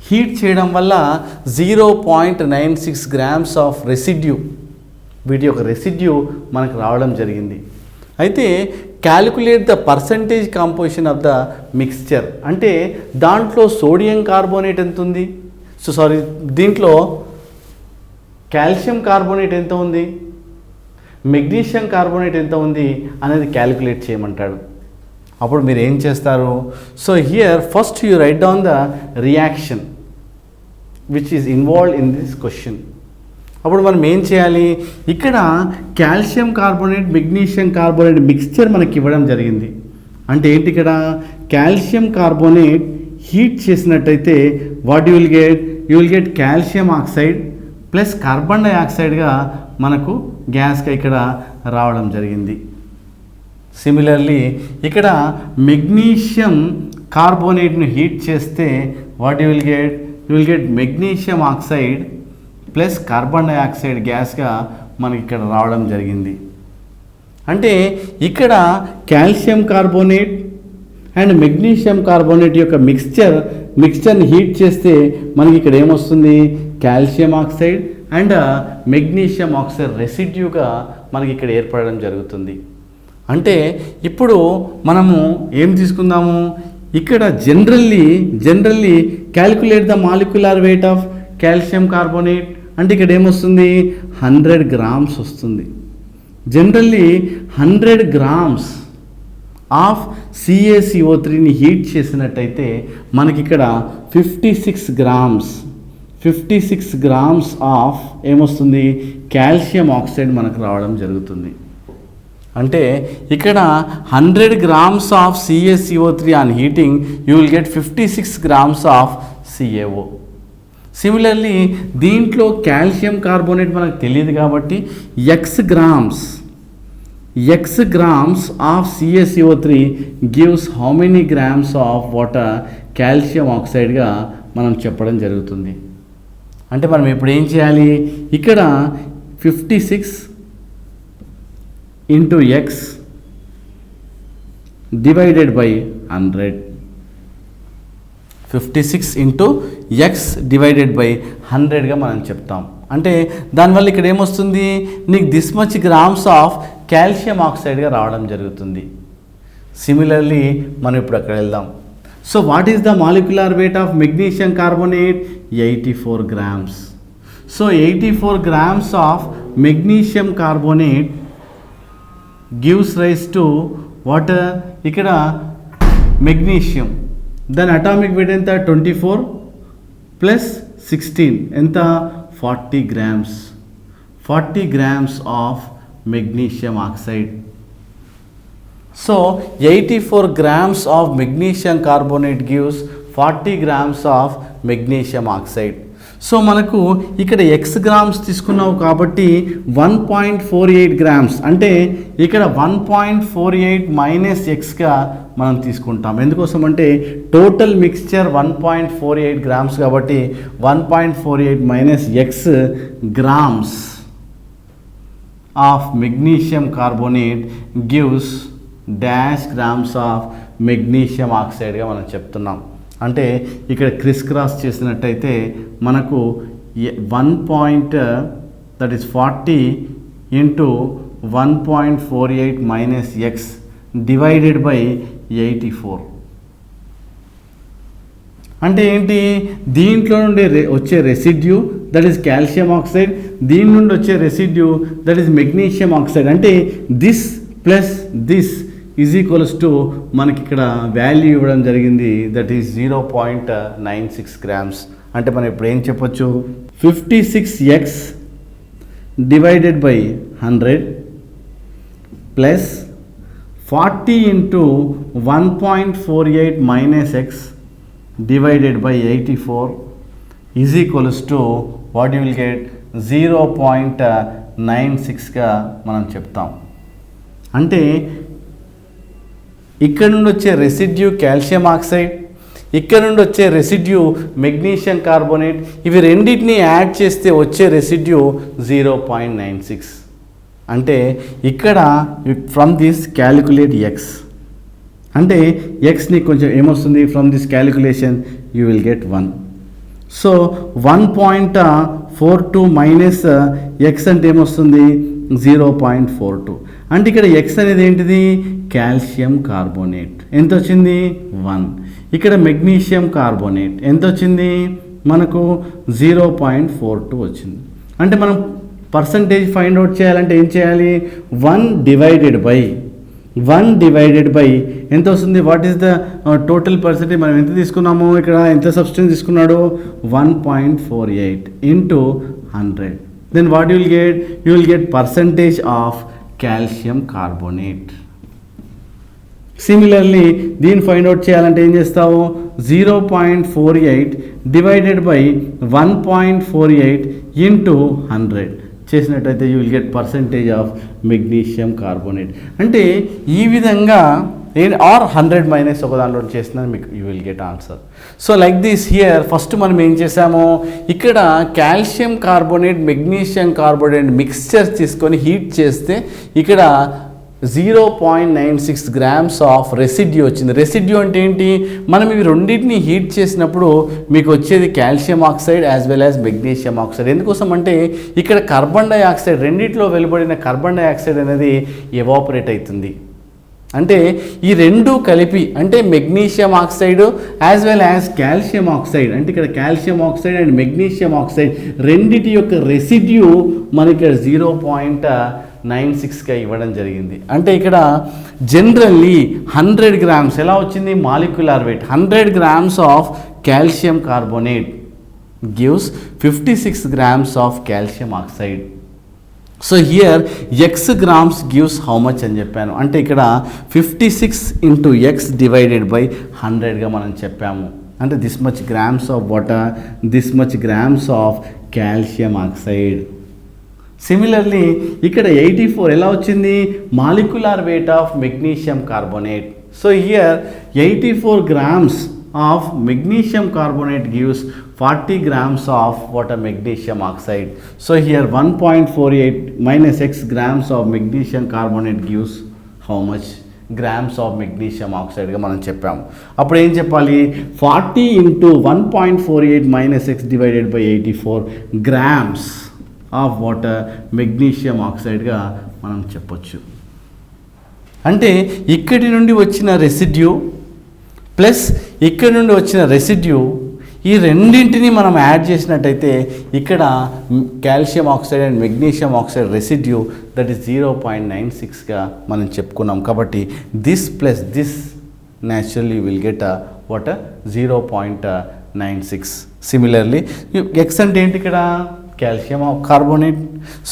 హీట్ చేయడం వల్ల 0.96 గ్రామ్స్ ఆఫ్ రెసిడ్యూ, వీటి యొక్క రెసిడ్యూ మనకు రావడం జరిగింది. అయితే calculate the percentage composition of the mixture, అంటే దాంట్లో సోడియం కార్బోనేట్ ఎంత ఉంది, దీంట్లో కాల్షియం కార్బోనేట్ ఎంత ఉంది, మెగ్నీషియం కార్బోనేట్ ఎంత ఉంది అనేది క్యాలిక్యులేట్ చేయమంటాడు. అప్పుడు మీరు ఏం చేస్తారు, so here first you write down the reaction which is involved in this question. అప్పుడు మనం ఏం చేయాలి, ఇక్కడ calcium carbonate, magnesium carbonate mixture మనకి ఇవ్వడం జరిగింది. అంటే ఏంటి, ఇక్కడ కాల్షియం కార్బోనేట్ హీట్ చేసినట్టయితే what you will get calcium oxide plus carbon డైఆక్సైడ్గా మనకు గ్యాస్గా ఇక్కడ రావడం జరిగింది. సిమిలర్లీ ఇక్కడ మెగ్నీషియం కార్బోనేట్ను హీట్ చేస్తే what you will get magnesium oxide plus carbon dioxide గ్యాస్గా మనకి ఇక్కడ రావడం జరిగింది. అంటే ఇక్కడ calcium carbonate and magnesium carbonate యొక్క మిక్స్చర్ని హీట్ చేస్తే మనకి ఇక్కడ ఏమొస్తుంది, calcium oxide and magnesium oxide రెసిడ్యూగా మనకి ఇక్కడ ఏర్పడడం జరుగుతుంది. అంటే ఇప్పుడు మనము ఏం తీసుకుందాము, ఇక్కడ generally calculate the molecular weight of calcium carbonate అంటే ఇక్కడ ఏమొస్తుంది 100 grams వస్తుంది. జనరల్లీ 100 grams ఆఫ్ CaCO3ని హీట్ చేసినట్టయితే మనకి ఇక్కడ 56 grams ఆఫ్ ఏమొస్తుంది కాల్షియం ఆక్సైడ్ మనకు రావడం జరుగుతుంది. అంటే ఇక్కడ 100 grams of CaCO3 on heating you will get 56 grams of CaO. Similarly దీంట్లో కాల్షియం కార్బోనేట్ మనకు తెలియదు కాబట్టి x grams of CaCO3 gives how many grams of water calcium ఆక్సైడ్గా మనం చెప్పడం జరుగుతుంది. అంటే మనం ఇప్పుడు ఏం చేయాలి, ఇక్కడ 56 into x divided by 100. 56 into x divided by 100గా మనం చెప్తాం. అంటే దానివల్ల ఇక్కడ ఏమొస్తుంది, నీకు this much grams of calcium ఆక్సైడ్గా రావడం జరుగుతుంది. సిమిలర్లీ మనం ఇప్పుడు అక్కడ వెళ్దాం. So what is the molecular weight of magnesium carbonate 84 grams. So 84 grams of magnesium carbonate gives rise to water. ఇక్కడ మెగ్నీషియం దాని అటామిక్ వెయిట్ ఎంత 24 + 16 ఎంత 40 grams. 40 grams of magnesium oxide. So 84 grams of magnesium carbonate gives 40 grams of magnesium oxide. So మనకు ఇక్కడ x grams తీసుకున్నావు కాబట్టి 1.48 grams అంటే ఇక్కడ 1.48 మైనస్ ఎక్స్గా మనం తీసుకుంటాం. ఎందుకోసం అంటే టోటల్ మిక్స్చర్ 1.48 grams కాబట్టి 1.48 minus x grams of magnesium carbonate gives dash grams of magnesium ఆక్సైడ్గా మనం చెప్తున్నాం. అంటే ఇక్కడ క్రాస్ చేసినట్టయితే మనకు 40 into 1.48 minus x divided by 84 అంటే ఏంటి, దీంట్లో నుండి వచ్చే residue that is calcium oxide, దీని నుండి వచ్చే residue that is magnesium oxide. అంటే this plus this is equals to మనకి ఇక్కడ వాల్యూ ఇవ్వడం జరిగింది దట్ ఈస్ 0.96 grams. అంటే మనం ఇప్పుడు ఏం చెప్పొచ్చు, 56x divided by 100 plus 40 into 1.48 minus x divided by 84 is equals to what you will get 0.96గా మనం చెప్తాం. అంటే ఇక్కడ నుండి వచ్చే రెసిడ్యూ కాల్షియం ఆక్సైడ్, ఇక్కడ నుండి వచ్చే రెసిడ్యూ మెగ్నీషియం కార్బోనేట్, ఇవి రెండింటిని యాడ్ చేస్తే వచ్చే రెసిడ్యూ 0.96. అంటే ఇక్కడ ఫ్రమ్ దిస్ క్యాలిక్యులేట్ ఎక్స్ అంటే ఎక్స్ని కొంచెం ఏమొస్తుంది from this calculation you will get 1. So 1.42 minus X అంటే ఏమొస్తుంది 0.42. అంటే ఇక్కడ ఎక్స్ అనేది ఏంటిది కాల్షియం కార్బోనేట్ ఎంత వచ్చింది 1. ఇక్కడ మెగ్నీషియం కార్బోనేట్ ఎంత వచ్చింది మనకు 0.42 వచ్చింది. అంటే మనం పర్సంటేజ్ ఫైండ్ అవుట్ చేయాలంటే ఏం చేయాలి, 1 డివైడెడ్ బై ఎంత వస్తుంది, what is the total percentage, మనం ఎంత తీసుకున్నాము, ఇక్కడ ఎంత సబ్స్టెన్స్ తీసుకున్నాడు 1.48 into 100. Then what you will get percentage of calcium carbonate. Similarly దీన్ని ఫైండ్ అవుట్ చేయాలంటే ఏం చేస్తావు, 0.48 డివైడెడ్ బై 1.48 into 100 చేసినట్టయితే you will get percentage of magnesium carbonate. అంటే ఈ విధంగా ఆర్ 100 మైనస్ ఒక దాంట్లో చేసిన మీకు you will get answer. So like this here first మనం ఏం చేసాము, ఇక్కడ calcium carbonate magnesium carbonate mixture తీసుకొని హీట్ చేస్తే ఇక్కడ 0.96 grams ఆఫ్ రెసిడ్యూ వచ్చింది. రెసిడ్యూ అంటే ఏంటి, మనం ఇవి రెండింటిని హీట్ చేసినప్పుడు మీకు వచ్చేది calcium oxide as well as magnesium oxide. ఎందుకోసం అంటే ఇక్కడ కార్బన్ డైఆక్సైడ్ రెండిట్లో వెలువడిన కార్బన్ డైఆక్సైడ్ అనేది ఎవాపరేట్ అవుతుంది. అంటే ఈ రెండు కలిపి అంటే magnesium oxide as well as calcium oxide, అంటే ఇక్కడ calcium oxide and magnesium oxide రెండిటి యొక్క రెసిడ్యూ మనకి ఇక్కడ 0.96గా ఇవ్వడం జరిగింది. అంటే ఇక్కడ జనరల్లీ 100 grams ఎలా వచ్చింది molecular weight 100 grams of calcium carbonate gives 56 grams of calcium oxide. So here X grams gives how much అని చెప్పాను, అంటే ఇక్కడ 56 ఇంటూ ఎక్స్ డివైడెడ్ బై 100గా మనం చెప్పాము. అంటే this much grams of water, this much grams of calcium oxide. Similarly ఇక్కడ 84 ఎలా వచ్చింది molecular weight of magnesium carbonate. So here 84 grams of magnesium carbonate gives 40 grams of water magnesium oxide. So here 1.48 minus x grams of magnesium carbonate gives how much grams of magnesium oxide గా మనం చెప్పాము. అప్పుడు ఏం చెప్పాలి 40 into 1.48 minus x divided by 84 grams of water magnesium oxide గా మనం చెప్పొచ్చు. అంటే ఇక్కడి నుండి వచ్చిన రెసిడ్యూ ప్లస్ ఇక్కడ నుండి వచ్చిన రెసిడ్యూ ఈ రెండింటిని మనం యాడ్ చేసినట్టయితే ఇక్కడ calcium oxide and magnesium oxide residue that is 0.96గా మనం చెప్పుకున్నాం. కాబట్టి this plus this naturally will get what 0.96. Similarly x అంటే ఏంటి ఇక్కడ కాల్షియం కార్బోనేట్.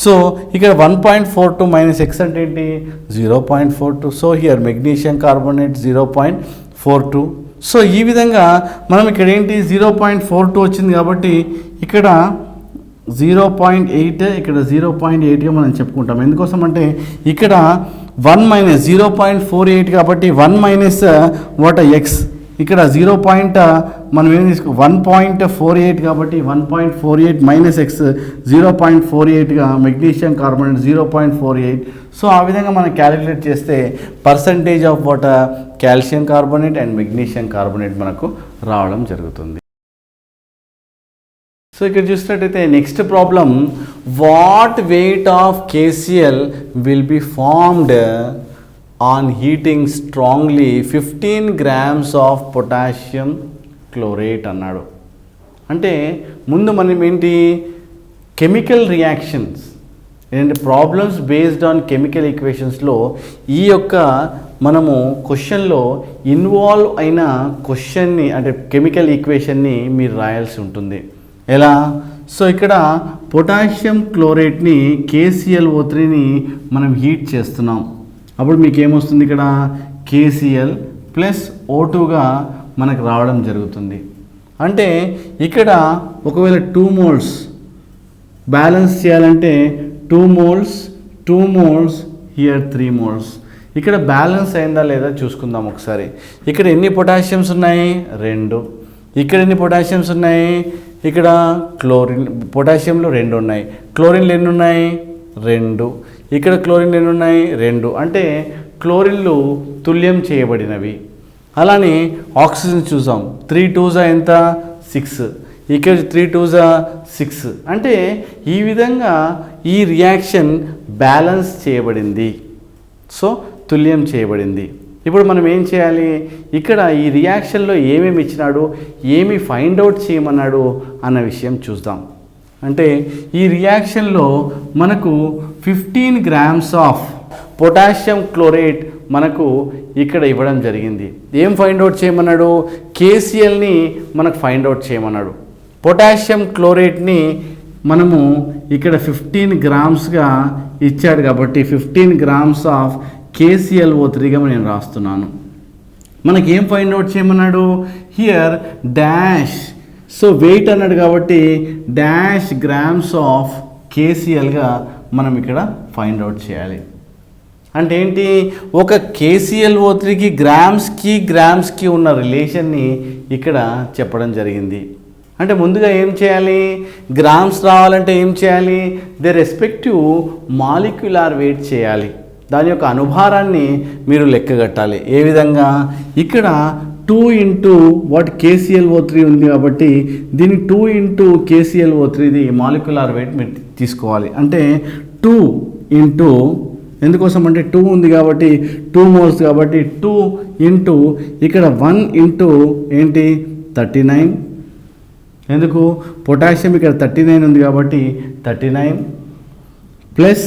సో ఇక్కడ 1.42 మైనస్ ఎక్స్ అంటే ఏంటి 0.42. So here magnesium carbonate 0.42. So ఈ విధంగా మనం ఇక్కడ ఏంటి 0.42 వచ్చింది కాబట్టి ఇక్కడ 0.8 ఇక్కడ 0.8గా మనం చెప్పుకుంటాం. ఎందుకోసం అంటే ఇక్కడ 1 మైనస్ 0.48 కాబట్టి 1 మైనస్ వాట్ ఎక్స్ ఇక్కడ 0. మనం ఏం తీసుకో 1.48 కాబట్టి 1.48 మైనస్ ఎక్స్ 0.48గా మెగ్నీషియం కార్బోనేట్ 0.48. సో ఆ విధంగా మనం క్యాలిక్యులేట్ చేస్తే percentage of water calcium carbonate and magnesium carbonate మనకు రావడం జరుగుతుంది. సో ఇక్కడ చూసినట్టయితే next problem what weight of KCl will be formed on heating strongly 15 grams of potassium chlorate అన్నాడు. అంటే ముందు మనం ఏంటి కెమికల్ రియాక్షన్స్ ఏంటంటే ప్రాబ్లమ్స్ బేస్డ్ ఆన్ కెమికల్ ఈక్వేషన్స్లో ఈ యొక్క మనము క్వశ్చన్లో ఇన్వాల్వ్ అయిన క్వశ్చన్ని అంటే కెమికల్ ఈక్వేషన్ని మీరు రాయాల్సి ఉంటుంది. ఎలా? సో ఇక్కడ పొటాషియం క్లోరేట్ని KClO3ని మనం హీట్ చేస్తున్నాం. అప్పుడు మీకు ఏమొస్తుంది ఇక్కడ KCl ప్లస్ O2గా మనకు రావడం జరుగుతుంది. అంటే ఇక్కడ ఒకవేళ 2 moles బ్యాలెన్స్ చేయాలంటే 2 moles హియర్ 3 moles. ఇక్కడ బ్యాలెన్స్ అయిందా లేదా చూసుకుందాం ఒకసారి. ఇక్కడ ఎన్ని పొటాషియమ్స్ ఉన్నాయి 2. ఇక్కడ ఎన్ని పొటాషియమ్స్ ఉన్నాయి ఇక్కడ క్లోరిన్ పొటాషియంలో 2 ఉన్నాయి. క్లోరిన్లు ఎన్ని ఉన్నాయి 2. ఇక్కడ క్లోరిన్లు ఎన్ని ఉన్నాయి 2. అంటే క్లోరిన్లు తుల్యం చేయబడినవి. అలానే ఆక్సిజన్ చూసాం 3 2s ఎంత 6. ఇక్కడ 3 2s 6. అంటే ఈ విధంగా ఈ రియాక్షన్ బ్యాలెన్స్ చేయబడింది. సో తుల్యం చేయబడింది. ఇప్పుడు మనం ఏం చేయాలి ఇక్కడ ఈ రియాక్షన్లో ఏమేమి ఇచ్చినాడు ఏమి ఫైండ్ అవుట్ చేయమన్నాడు అన్న విషయం చూద్దాం. అంటే ఈ రియాక్షన్లో మనకు 15 grams ఆఫ్ పొటాషియం క్లోరేట్ మనకు ఇక్కడ ఇవ్వడం జరిగింది. ఏం ఫైండ్ అవుట్ చేయమన్నాడు KClని మనకు ఫైండ్ అవుట్ చేయమన్నాడు. పొటాషియం క్లోరేట్ని మనము ఇక్కడ 15 grams ఇచ్చాడు కాబట్టి 15 grams ఆఫ్ KClO3గా నేను రాస్తున్నాను. మనకి ఏం ఫైండ్ అవుట్ చేయమన్నాడు హియర్ డాష్. సో వెయిట్ అన్నాడు కాబట్టి డాష్ గ్రామ్స్ ఆఫ్ KClగా మనం ఇక్కడ ఫైండ్ అవుట్ చేయాలి. అంటే ఏంటి ఒక KClO3కి గ్రామ్స్కి ఉన్న రిలేషన్ని ఇక్కడ చెప్పడం జరిగింది. అంటే ముందుగా ఏం చేయాలి గ్రామ్స్ రావాలంటే ఏం చేయాలి దే రెస్పెక్టివ్ మాలిక్యులర్ వెయిట్ చేయాలి. దాని యొక్క అనుభారాన్ని మీరు లెక్కగట్టాలి. ఏ విధంగా ఇక్కడ 2 into వాట్ KClO3 ఉంది కాబట్టి దీన్ని 2 into KClO3ది మాలిక్యులర్ వెయిట్ మీరు తీసుకోవాలి. అంటే 2 into ఎందుకోసం అంటే 2 ఉంది కాబట్టి 2 moles కాబట్టి 2 ఇంటూ ఇక్కడ 1 ఇంటూ ఏంటి 39. ఎందుకు పొటాషియం ఇక్కడ 39 ఉంది కాబట్టి 39 ప్లస్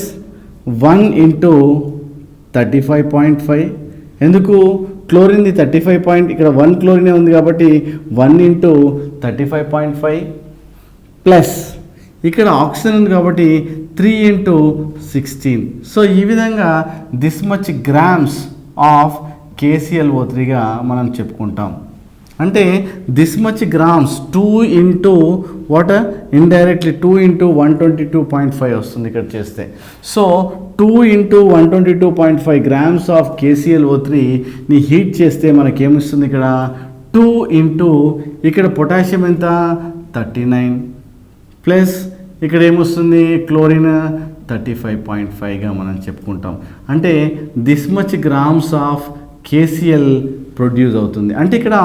1 ఇంటూ 35.5. ఎందుకు క్లోరిన్ది 35 ఇక్కడ 1 క్లోరినే ఉంది కాబట్టి 1 ఇంటూ 35.5 ప్లస్ ఇక్కడ ఆక్సిజన్ ఉంది కాబట్టి 3 ఇంటూ 16. సో ఈ విధంగా దిస్ మచ్ గ్రామ్స్ ఆఫ్ KClO3గా మనం చెప్పుకుంటాం. అంటే this much grams 2 into what indirectly 2 into 122.5 వస్తుంది ఇక్కడ చేస్తే. సో 2 ఇంటూ 122.5 గ్రామ్స్ ఆఫ్ KClO3ని హీట్ చేస్తే మనకేమిస్తుంది ఇక్కడ 2 ఇంటూ ఇక్కడ పొటాషియం ఎంత 39 ప్లస్ ఇక్కడ ఏమొస్తుంది క్లోరిన్ 35.5గా మనం చెప్పుకుంటాం. అంటే this much grams of KCl produce అవుతుంది. అంటే ఇక్కడ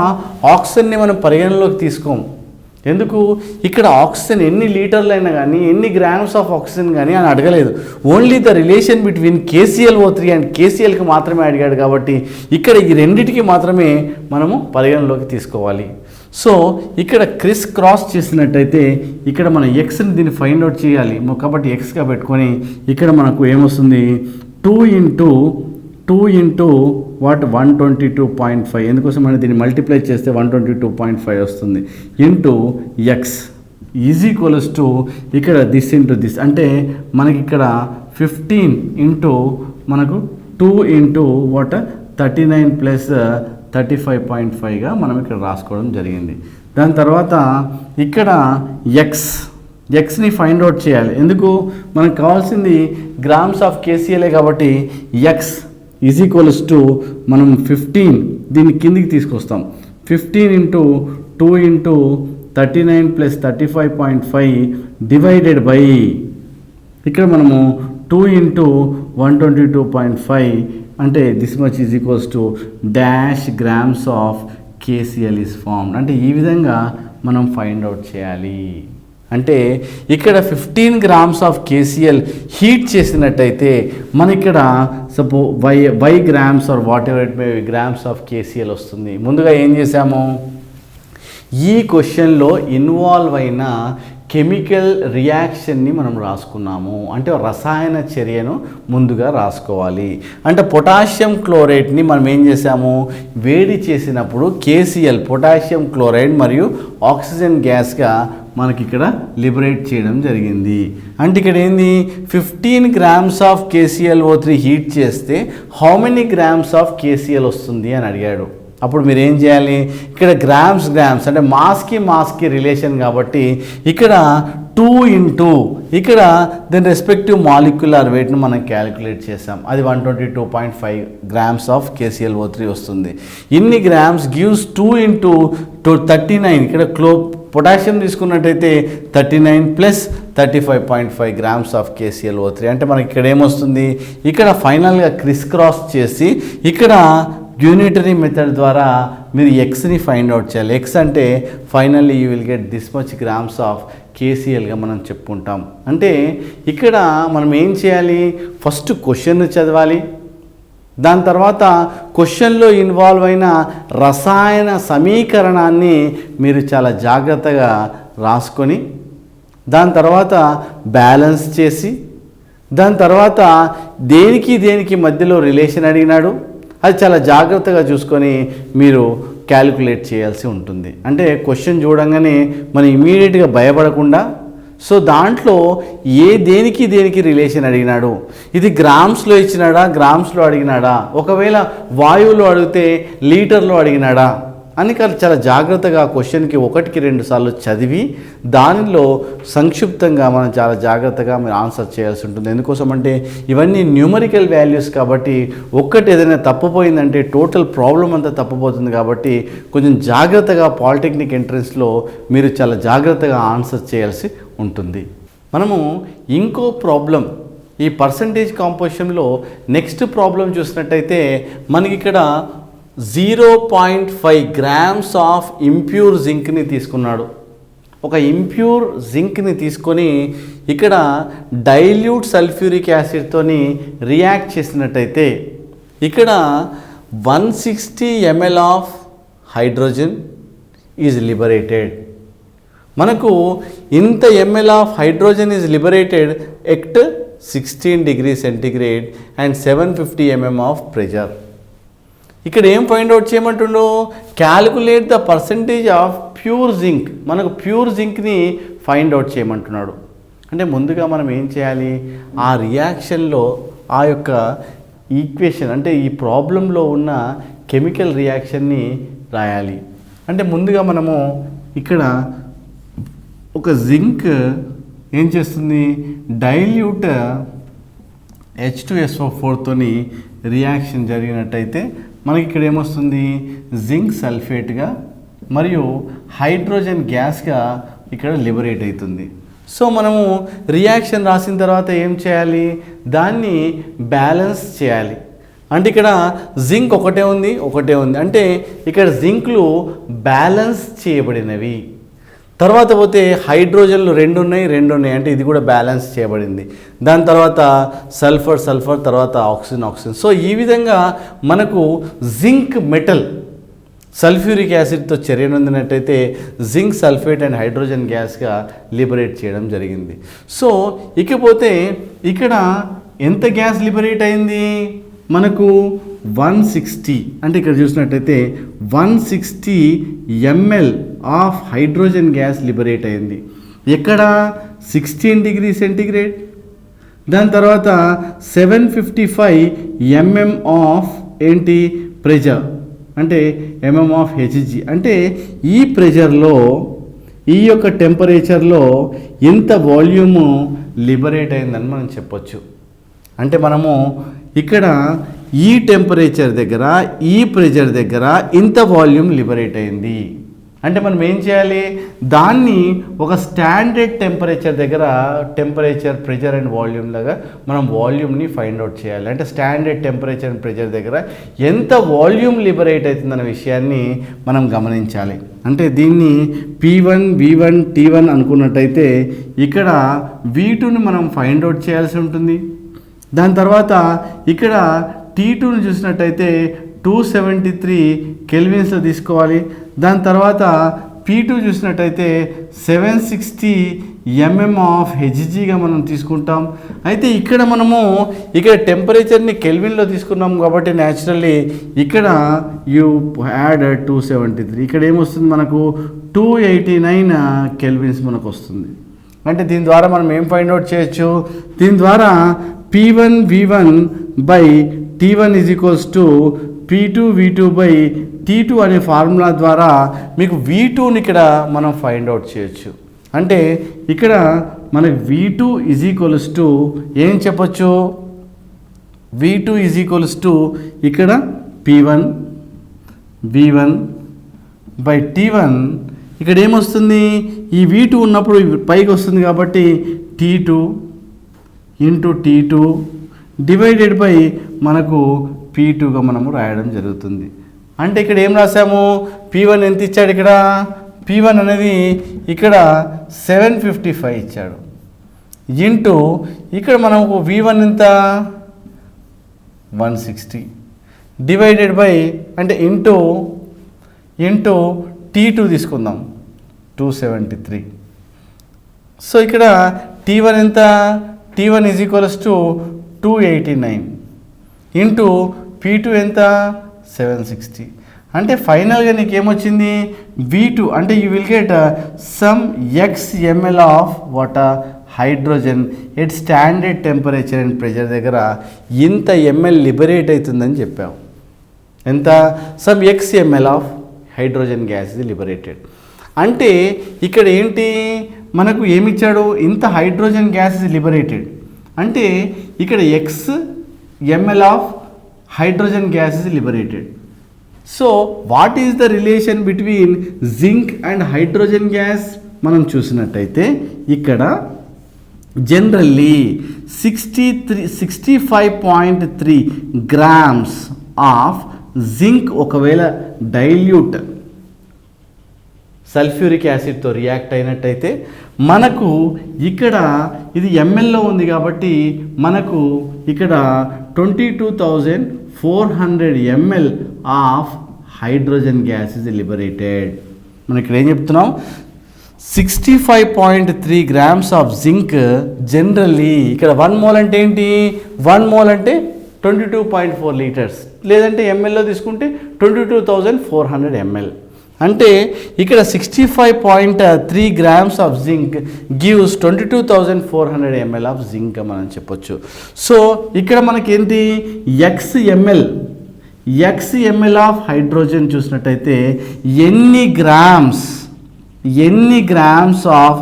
ఆక్సిజన్ని మనం పరిగణలోకి తీసుకోం. ఎందుకు ఇక్కడ ఆక్సిజన్ ఎన్ని లీటర్లు అయినా కానీ ఎన్ని గ్రామ్స్ ఆఫ్ ఆక్సిజన్ కానీ అని అడగలేదు. Only the relation between KClO3 and KClకి మాత్రమే అడిగాడు కాబట్టి ఇక్కడ ఈ రెండిటికి మాత్రమే మనము పరిగణలోకి తీసుకోవాలి. సో ఇక్కడ క్రిస్ క్రాస్ చేసినట్టయితే ఇక్కడ మన ఎక్స్ని దీన్ని ఫైండ్ అవుట్ చేయాలి కాబట్టి ఎక్స్గా పెట్టుకొని ఇక్కడ మనకు ఏమొస్తుంది 2 ఇంటూ వాట్ 122.5. ఎందుకోసం మనం దీన్ని మల్టిప్లై చేస్తే 122.5 వస్తుంది into X is equals to ఇక్కడ దిస్ ఇంటూ దిస్. అంటే మనకి ఇక్కడ 15 ఇంటూ మనకు 2 ఇంటూ వాట్ 39 ప్లస్ 35.5గా మనం ఇక్కడ రాసుకోవడం జరిగింది. దాని తర్వాత ఇక్కడ ఎక్స్ని ఫైండ్ అవుట్ చేయాలి. ఎందుకు మనకు కావాల్సింది గ్రామ్స్ ఆఫ్ KClఏ కాబట్టి ఎక్స్ ఈజ్ ఈక్వల్స్ టు మనం 15 దీన్ని కిందికి తీసుకొస్తాం. 15 into 2 into 39 plus 35.5 divided by ఇక్కడ మనము 2 ఇంటూ 122.5 అంటే this much is equals to dash grams of KCl is formed. అంటే ఈ విధంగా మనం ఫైండ్ అవుట్ చేయాలి. అంటే ఇక్కడ 15 గ్రామ్స్ ఆఫ్ KCl హీట్ చేసినట్టయితే మన ఇక్కడ y grams or whatever it may grams of KCl వస్తుంది. ముందుగా ఏం చేసాము ఈ క్వశ్చన్లో ఇన్వాల్వ్ అయిన కెమికల్ రియాక్షన్ని మనం రాసుకున్నాము. అంటే రసాయన చర్యను ముందుగా రాసుకోవాలి. అంటే పొటాషియం క్లోరైడ్ని మనం ఏం చేసాము వేడి చేసినప్పుడు KCl పొటాషియం క్లోరైడ్ మరియు ఆక్సిజన్ గ్యాస్గా మనకి ఇక్కడ లిబరేట్ చేయడం జరిగింది. అంటే ఇక్కడ ఏంది 15 గ్రామ్స్ ఆఫ్ KClO3 హీట్ చేస్తే how many grams of KCl వస్తుంది అని అడిగాడు. అప్పుడు మీరు ఏం చేయాలి ఇక్కడ గ్రామ్స్ అంటే మాస్కి రిలేషన్ కాబట్టి ఇక్కడ 2 ఇంటూ ఇక్కడ దాని రెస్పెక్టివ్ మాలిక్యులర్ వెయిట్ను మనం క్యాలిక్యులేట్ చేసాం. అది 122.5 గ్రామ్స్ ఆఫ్ KClO3 వస్తుంది. ఇన్ని గ్రామ్స్ గివ్స్ 2 ఇంటూ 39 ఇక్కడ పొటాషియం తీసుకున్నట్టయితే 39 ప్లస్ 35.5 గ్రామ్స్ ఆఫ్ KClO3. అంటే మనకి ఇక్కడ ఏమొస్తుంది ఇక్కడ ఫైనల్గా క్రిస్ క్రాస్ చేసి ఇక్కడ యూనిటరీ మెథడ్ ద్వారా మీరు ఎక్స్ని ఫైండ్ అవుట్ చేయాలి. ఎక్స్ అంటే finally you will get this much grams of KClగా మనం చెప్పుకుంటాం. అంటే ఇక్కడ మనం ఏం చేయాలి ఫస్ట్ క్వశ్చన్ చదవాలి. దాని తర్వాత క్వశ్చన్లో ఇన్వాల్వ్ అయిన రసాయన సమీకరణాన్ని మీరు చాలా జాగ్రత్తగా రాసుకొని దాని తర్వాత బ్యాలెన్స్ చేసి దాని తర్వాత దేనికి మధ్యలో రిలేషన్ అడిగినాడు అది చాలా జాగ్రత్తగా చూసుకొని మీరు క్యాలిక్యులేట్ చేయాల్సి ఉంటుంది. అంటే క్వశ్చన్ చూడంగానే మనం ఇమీడియట్గా భయపడకుండా సో దాంట్లో దేనికి రిలేషన్ అడిగినాడు ఇది గ్రామ్స్లో ఇచ్చినాడా గ్రామ్స్లో అడిగినాడా ఒకవేళ వాయువులో అడిగితే లీటర్లో అడిగినాడా అని చాలా జాగ్రత్తగా క్వశ్చన్కి 1కి 2 సార్లు చదివి దానిలో సంక్షిప్తంగా మనం చాలా జాగ్రత్తగా మీరు ఆన్సర్ చేయాల్సి ఉంటుంది. ఎందుకోసం అంటే ఇవన్నీ న్యూమరికల్ వాల్యూస్ కాబట్టి ఒక్కటి ఏదైనా తప్పిపోయిందంటే టోటల్ ప్రాబ్లం అంతా తప్పిపోతుంది. కాబట్టి కొంచెం జాగ్రత్తగా పాలిటెక్నిక్ ఎంట్రన్స్లో మీరు చాలా జాగ్రత్తగా ఆన్సర్ చేయాల్సి ఉంటుంది. మనము ఇంకో ప్రాబ్లం ఈ పర్సంటేజ్ కాంపోజిషన్లో నెక్స్ట్ ప్రాబ్లం చూసినట్టయితే మనకి ఇక్కడ 0.5 గ్రామ్స్ ఆఫ్ ఇంప్యూర్ జింక్ని తీసుకున్నాడు. ఒక ఇంప్యూర్ జింక్ని తీసుకొని ఇక్కడ డైల్యూట్ సల్ఫ్యూరిక్ యాసిడ్తోని రియాక్ట్ చేసినట్టయితే ఇక్కడ 160 ml of hydrogen is liberated. మనకు ఇంత ml of hydrogen is liberated at 16 degrees centigrade and 750 mm of pressure. ఇక్కడ ఏం ఫైండ్ అవుట్ చేయమంటుండో, calculate the percentage of pure zinc. మనకు ప్యూర్ జింక్ని ఫైండ్ అవుట్ చేయమంటున్నాడు. అంటే ముందుగా మనం ఏం చేయాలి, ఆ రియాక్షన్లో ఆ యొక్క ఈక్వేషన్ అంటే ఈ ప్రాబ్లంలో ఉన్న కెమికల్ రియాక్షన్ని రాయాలి. అంటే ముందుగా మనము ఇక్కడ ఒక జింక్ ఏం చేస్తుంది, డైల్యూట్ H2SO4 తోని రియాక్షన్ జరిగినట్టయితే మనకి ఇక్కడ ఏమొస్తుంది, జింక్ సల్ఫేట్గా మరియు హైడ్రోజన్ గ్యాస్గా ఇక్కడ లిబరేట్ అవుతుంది. సో మనము రియాక్షన్ రాసిన తర్వాత ఏం చేయాలి, దాన్ని బ్యాలెన్స్ చేయాలి. అంటే ఇక్కడ జింక్ ఒకటే ఉంది అంటే ఇక్కడ జింక్లు బ్యాలెన్స్ చేయబడినవి. తర్వాత పోతే హైడ్రోజన్లు రెండు ఉన్నాయి అంటే ఇది కూడా బ్యాలెన్స్ చేయబడింది. దాని తర్వాత సల్ఫర్ తర్వాత ఆక్సిజన్. సో ఈ విధంగా మనకు జింక్ మెటల్ సల్ఫ్యూరిక్ యాసిడ్తో చర్య నొందినట్టయితే జింక్ సల్ఫేట్ అండ్ హైడ్రోజన్ గ్యాస్గా లిబరేట్ చేయడం జరిగింది. సో ఇకపోతే ఇక్కడ ఎంత గ్యాస్ లిబరేట్ అయింది, మనకు 160 అంటే ఇక్కడ చూసినట్టయితే 160 ml of hydrogen gas liberate అయింది. ఎక్కడ 16 degrees centigrade. దాని తర్వాత 755 mm ఆఫ్ ఏంటి ప్రెషర్ అంటే mm ఆఫ్ Hg. అంటే ఈ ప్రెషర్లో ఈ యొక్క టెంపరేచర్లో ఎంత వాల్యూము లిబరేట్ అయిందని మనం చెప్పొచ్చు. అంటే మనము ఇక్కడ ఈ టెంపరేచర్ దగ్గర ఈ ప్రెషర్ దగ్గర ఇంత వాల్యూమ్ లిబరేట్ అయింది అంటే మనం ఏం చేయాలి, దాన్ని ఒక స్టాండర్డ్ టెంపరేచర్ దగ్గర టెంపరేచర్ ప్రెషర్ అండ్ వాల్యూమ్ లాగా మనం వాల్యూమ్ని ఫైండ్ అవుట్ చేయాలి. అంటే స్టాండర్డ్ టెంపరేచర్ అండ్ ప్రెషర్ దగ్గర ఎంత వాల్యూమ్ లిబరేట్ అవుతుందన్న విషయాన్ని మనం గమనించాలి. అంటే దీన్ని P1 V1 T1 అనుకున్నట్టయితే ఇక్కడ V2ని మనం ఫైండ్ అవుట్ చేయాల్సి ఉంటుంది. దాని తర్వాత ఇక్కడ T2ని చూసినట్టయితే 273 కెల్విన్స్లో తీసుకోవాలి. దాని తర్వాత P2 చూసినట్టయితే 760 mm ఆఫ్ Hgగా మనం తీసుకుంటాం. అయితే ఇక్కడ మనము ఇక్కడ టెంపరేచర్ని కెల్విన్లో తీసుకున్నాం కాబట్టి న్యాచురల్లీ ఇక్కడ యూ యాడ్ 273 ఇక్కడ ఏమొస్తుంది మనకు 289 కెల్విన్స్ మనకు వస్తుంది. అంటే దీని ద్వారా మనం ఏం ఫైండ్ అవుట్ చేయొచ్చు, దీని ద్వారా P1 V1 by T1 is equals to P2 V2 by T2 అనే ఫార్ములా ద్వారా మీకు V2ని ఇక్కడ మనం ఫైండ్ అవుట్ చేయొచ్చు. అంటే ఇక్కడ మనకి V2 ఈజ్ ఈక్వల్స్ టు ఏం చెప్పొచ్చు, V2 ఈజ్ ఈక్వల్స్ టు ఇక్కడ P1 V1 బై T1 ఇక్కడ ఏమొస్తుంది, ఈ V2 ఉన్నప్పుడు పైకి వస్తుంది కాబట్టి T2 into T2 divided by మనకు P2గా మనము రాయడం జరుగుతుంది. అంటే ఇక్కడ ఏం రాసాము, P1 ఎంత ఇచ్చాడు, ఇక్కడ P1 అనేది ఇక్కడ 755 ఇచ్చాడు ఇంటూ ఇక్కడ మనకు V1 ఎంత 160 డివైడెడ్ బై అంటే ఇంటూ T2 తీసుకుందాం 273. సో ఇక్కడ T1 ఎంత, T1 is equals to 289 into P2 ఎంత 760. అంటే ఫైనల్గా నీకు ఏమొచ్చింది V2 అంటే you will get some Xml of water hydrogen at standard temperature and pressure దగ్గర ఇంత ml లిబరేట్ అవుతుందని చెప్పావు. ఎంత, some Xml of hydrogen gas ఇది లిబరేటెడ్. అంటే ఇక్కడ ఏంటి మనకు ఏమిచ్చాడు, ఇంత హైడ్రోజన్ గ్యాస్ ఇస్ లిబరేటెడ్ అంటే ఇక్కడ Xml of hydrogen gas is liberated. So what is the relation between zinc and hydrogen gas మనం చూసినట్టయితే ఇక్కడ జనరల్లీ 65.3 grams ఆఫ్ జింక్ ఒకవేళ డైల్యూట్ సల్ఫ్యూరిక్ యాసిడ్తో రియాక్ట్ అయినట్టయితే మనకు ఇక్కడ ఇది ఎంఎల్లో ఉంది కాబట్టి మనకు ఇక్కడ 22,400 ml of hydrogen gas is liberated. మనం ఇక్కడ ఏం చెప్తున్నాం, 65.3 grams ఆఫ్ జింక్ జనరల్లీ. ఇక్కడ 1 mole అంటే ఏంటి, 1 mole అంటే 22.4 liters, లేదంటే ఎంఎల్లో తీసుకుంటే 22,400 ml. అంటే ఇక్కడ 65.3 grams of zinc gives 22,400 ml of zinc మనం చెప్పొచ్చు. సో ఇక్కడ మనకేంటి ఎక్స్ఎంఎల్ ఆఫ్ హైడ్రోజన్ చూసినట్టయితే ఎన్ని గ్రామ్స్ ఆఫ్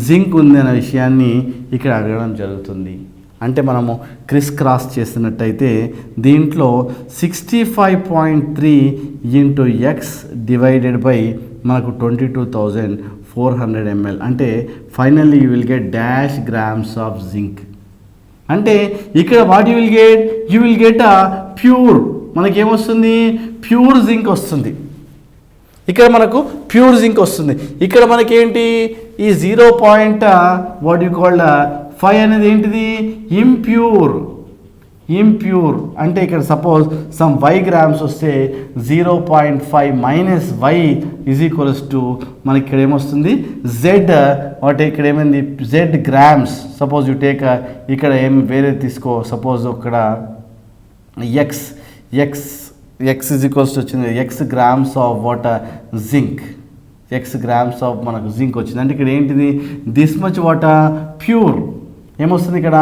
జింక్ ఉంది అనే విషయాన్ని ఇక్కడ అడగడం జరుగుతుంది. అంటే మనము క్రాస్ చేస్తున్నట్టయితే దీంట్లో 65.3 ఇంటూ ఎక్స్ డివైడెడ్ బై మనకు 22,400 ml, అంటే finally you will get dash grams of zinc. అంటే ఇక్కడ what you will get a pure, మనకేమొస్తుంది, ప్యూర్ జింక్ వస్తుంది. ఇక్కడ మనకు ప్యూర్ జింక్ వస్తుంది. ఇక్కడ మనకేంటి ఈ 0.5 అనేది ఏంటిది, ఇంప్యూర్. అంటే ఇక్కడ సపోజ్ సమ్ y గ్రామ్స్ వస్తే 0.5 minus y is equals to మనకి ఇక్కడ ఏమొస్తుంది ఇక్కడ ఏమైంది z grams. Suppose you take ఇక్కడ ఏం వేరే తీసుకో, సపోజ్ ఇక్కడ x ఈజ్ ఈక్వల్స్ వచ్చింది x grams of water zinc, x grams of మనకు జింక్ వచ్చింది. అంటే ఇక్కడ ఏంటిది దిస్ మచ్ వాటర్ ప్యూర్. ఏమొస్తుంది ఇక్కడ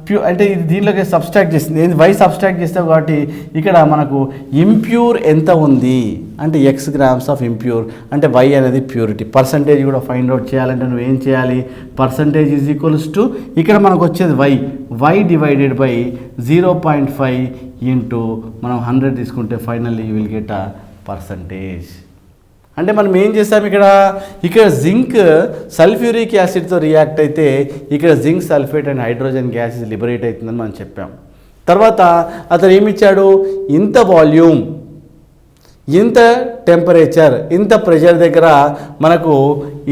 ప్యూర్ అంటే ఇది దీనిలోకి సబ్స్ట్రాక్ట్ చేసింది, y సబ్స్ట్రాక్ట్ చేస్తావు కాబట్టి ఇక్కడ మనకు ఇంప్యూర్ ఎంత ఉంది అంటే x గ్రామ్స్ ఆఫ్ ఇంప్యూర్, అంటే y అనేది ప్యూరిటీ. పర్సంటేజ్ కూడా ఫైండ్ అవుట్ చేయాలంటే నువ్వు ఏం చేయాలి, పర్సంటేజ్ ఈజ్ ఈక్వల్స్ టు ఇక్కడ మనకు వచ్చేది y డివైడెడ్ బై 0.5 ఇంటూ మనం 100 తీసుకుంటే finally you will get a percentage. అంటే మనం ఏం చేస్తాం, ఇక్కడ జింక్ సల్ఫ్యూరిక్ యాసిడ్తో రియాక్ట్ అయితే ఇక్కడ zinc sulphate and hydrogen gas liberate అవుతుందని మనం చెప్పాం. తర్వాత అతను ఏమిచ్చాడు, ఇంత వాల్యూమ్, ఇంత టెంపరేచర్, ఇంత ప్రెషర్ దగ్గర మనకు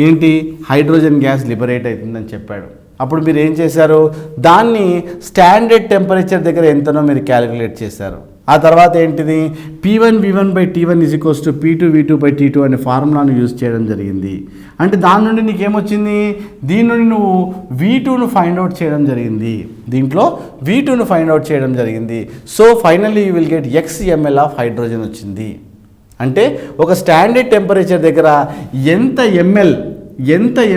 ఏంటి హైడ్రోజన్ గ్యాస్ లిబరేట్ అవుతుందని చెప్పాడు. అప్పుడు మీరు ఏం చేశారు, దాన్ని స్టాండర్డ్ టెంపరేచర్ దగ్గర ఎంతనో మీరు క్యాలిక్యులేట్ చేశారు. ఆ తర్వాత ఏంటిది P1V1/T1 is equals to P2V2/T2 అనే ఫార్ములాను యూజ్ చేయడం జరిగింది. అంటే దాని నుండి నీకేమొచ్చింది, దీని నుండి నువ్వు V2ను ఫైండ్ అవుట్ చేయడం జరిగింది, దీంట్లో V2ను ఫైండ్ అవుట్ చేయడం జరిగింది. So finally you will get XML of hydrogen వచ్చింది. అంటే ఒక స్టాండర్డ్ టెంపరేచర్ దగ్గర ఎంత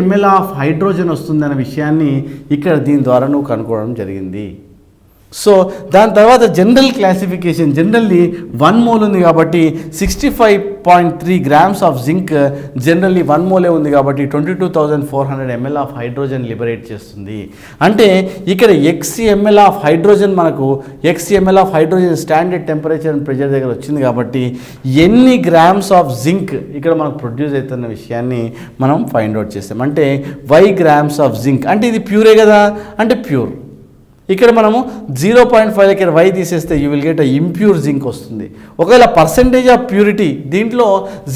ఎంఎల్ ఆఫ్ హైడ్రోజన్ వస్తుందనే విషయాన్ని ఇక్కడ దీని ద్వారా నువ్వు కనుక్కోవడం జరిగింది. సో దాని తర్వాత జనరల్ క్లాసిఫికేషన్, జనరల్లీ 1 mole ఉంది కాబట్టి 65.3 grams of zinc generally 1 mole ఉంది కాబట్టి 22,400 ml ఆఫ్ హైడ్రోజన్ లిబరేట్ చేస్తుంది. అంటే ఇక్కడ XML ఆఫ్ హైడ్రోజన్ మనకు XML of hydrogen standard temperature and pressure దగ్గర వచ్చింది కాబట్టి ఎన్ని గ్రామ్స్ ఆఫ్ జింక్ ఇక్కడ మనకు ప్రొడ్యూస్ అవుతున్న విషయాన్ని మనం ఫైండ్ అవుట్ చేస్తాం. అంటే y గ్రామ్స్ ఆఫ్ జింక్, అంటే ఇది ప్యూరే కదా, అంటే ప్యూర్. ఇక్కడ మనము 0.5 దగ్గర y తీసేస్తే you will get a impure zinc వస్తుంది. ఒకవేళ పర్సంటేజ్ ఆఫ్ ప్యూరిటీ దీంట్లో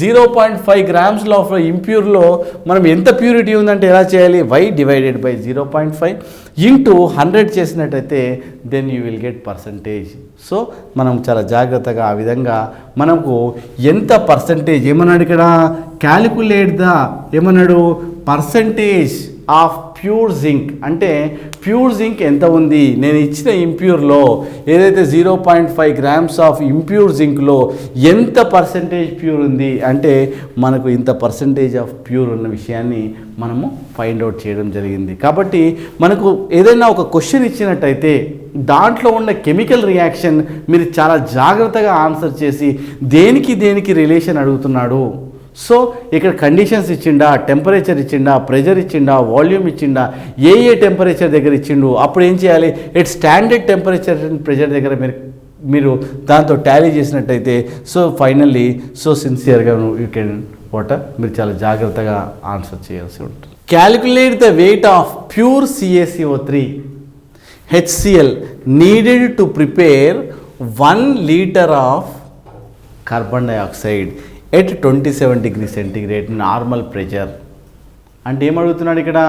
0.5 grams ఆఫ్ ఇంప్యూర్లో మనం ఎంత ప్యూరిటీ ఉందంటే ఎలా చేయాలి, y డివైడెడ్ బై 0.5 ఇంటూ 100 చేసినట్టయితే then you will get percentage. So మనం చాలా జాగ్రత్తగా ఆ విధంగా మనకు ఎంత పర్సంటేజ్ ఏమన్నాడు ఇక్కడ, క్యాలిక్యులేట్ ద ఏమన్నాడు పర్సంటేజ్ ఆఫ్ ప్యూర్ జింక్, అంటే ప్యూర్ జింక్ ఎంత ఉంది నేను ఇచ్చిన ఇంప్యూర్లో ఏదైతే 0.5 grams ఆఫ్ ఇంప్యూర్ జింక్లో ఎంత పర్సంటేజ్ ప్యూర్ ఉంది అంటే మనకు ఇంత పర్సంటేజ్ ఆఫ్ ప్యూర్ ఉన్న విషయాన్ని మనము ఫైండ్ అవుట్ చేయడం జరిగింది. కాబట్టి మనకు ఏదైనా ఒక క్వశ్చన్ ఇచ్చినట్టయితే దాంట్లో ఉన్న కెమికల్ రియాక్షన్ మీరు చాలా జాగ్రత్తగా ఆన్సర్ చేసి దేనికి రిలేషన్ అడుగుతున్నాడు. సో ఇక్కడ కండిషన్స్ ఇచ్చిండా, టెంపరేచర్ ఇచ్చిండా, ప్రెషర్ ఇచ్చిండా, వాల్యూమ్ ఇచ్చిండా, ఏ టెంపరేచర్ దగ్గర ఇచ్చిండు, అప్పుడు ఏం చేయాలి, at standard temperature and pressure దగ్గర మీరు దాంతో టాలీ చేసినట్టయితే సో ఫైనల్లీ సో సిన్సియర్గా యూ కెన్ వాటర్ మీరు చాలా జాగ్రత్తగా ఆన్సర్ చేయాల్సి ఉంటుంది. Calculate the weight of pure CaCO3 HCl needed to prepare 1 liter of carbon dioxide at 27 degrees centigrade normal pressure. అంటే ఏమడుగుతున్నాడు ఇక్కడ,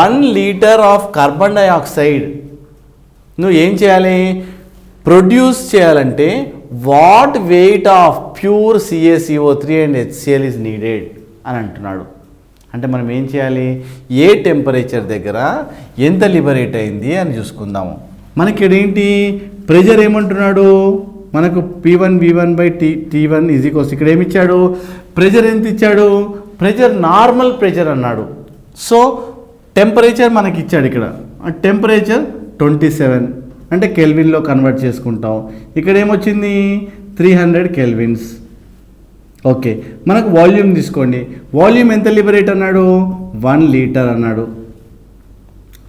1 లీటర్ ఆఫ్ కార్బన్ డైఆక్సైడ్ నువ్వు ఏం చేయాలి, ప్రొడ్యూస్ చేయాలంటే what weight of pure CaCO3 and HCl is needed అని అంటున్నాడు. అంటే మనం ఏం చేయాలి, ఏ టెంపరేచర్ దగ్గర ఎంత లిబరేట్ అయింది అని చూసుకుందాము. మనకి ఇక్కడ ఏంటి ప్రెషర్ ఏమంటున్నాడు, మనకు P1 V1/T1 ఈజ్ ఈక్వల్స్, ఇక్కడ ఏమి ఇచ్చాడు, ప్రెషర్ ఎంత ఇచ్చాడు, ప్రెషర్ నార్మల్ ప్రెషర్ అన్నాడు. సో టెంపరేచర్ మనకి ఇచ్చాడు ఇక్కడ, టెంపరేచర్ 27 అంటే కెల్విన్లో కన్వర్ట్ చేసుకుంటాం. ఇక్కడ ఏమొచ్చింది 300 కెల్విన్స్. ఓకే, మనకు వాల్యూమ్ తీసుకోండి, వాల్యూమ్ ఎంత లిబరేట్ అన్నాడు, 1 లీటర్ అన్నాడు.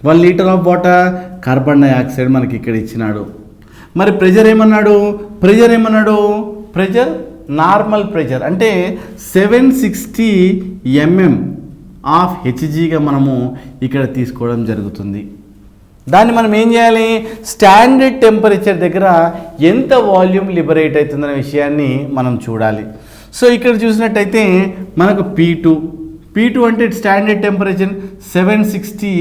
1 litre of water carbon dioxide మనకి ఇక్కడ ఇచ్చినాడు. మరి ప్రెషర్ ఏమన్నాడు, ప్రెషర్ నార్మల్ ప్రెషర్ అంటే 760 mm ఆఫ్ హెచ్జీగా మనము ఇక్కడ తీసుకోవడం జరుగుతుంది. దాన్ని మనం ఏం చేయాలి, స్టాండర్డ్ టెంపరేచర్ దగ్గర ఎంత వాల్యూమ్ లిబరేట్ అవుతుందనే విషయాన్ని మనం చూడాలి. సో ఇక్కడ చూసినట్టయితే మనకు P2 అంటే స్టాండర్డ్ టెంపరేచర్ 760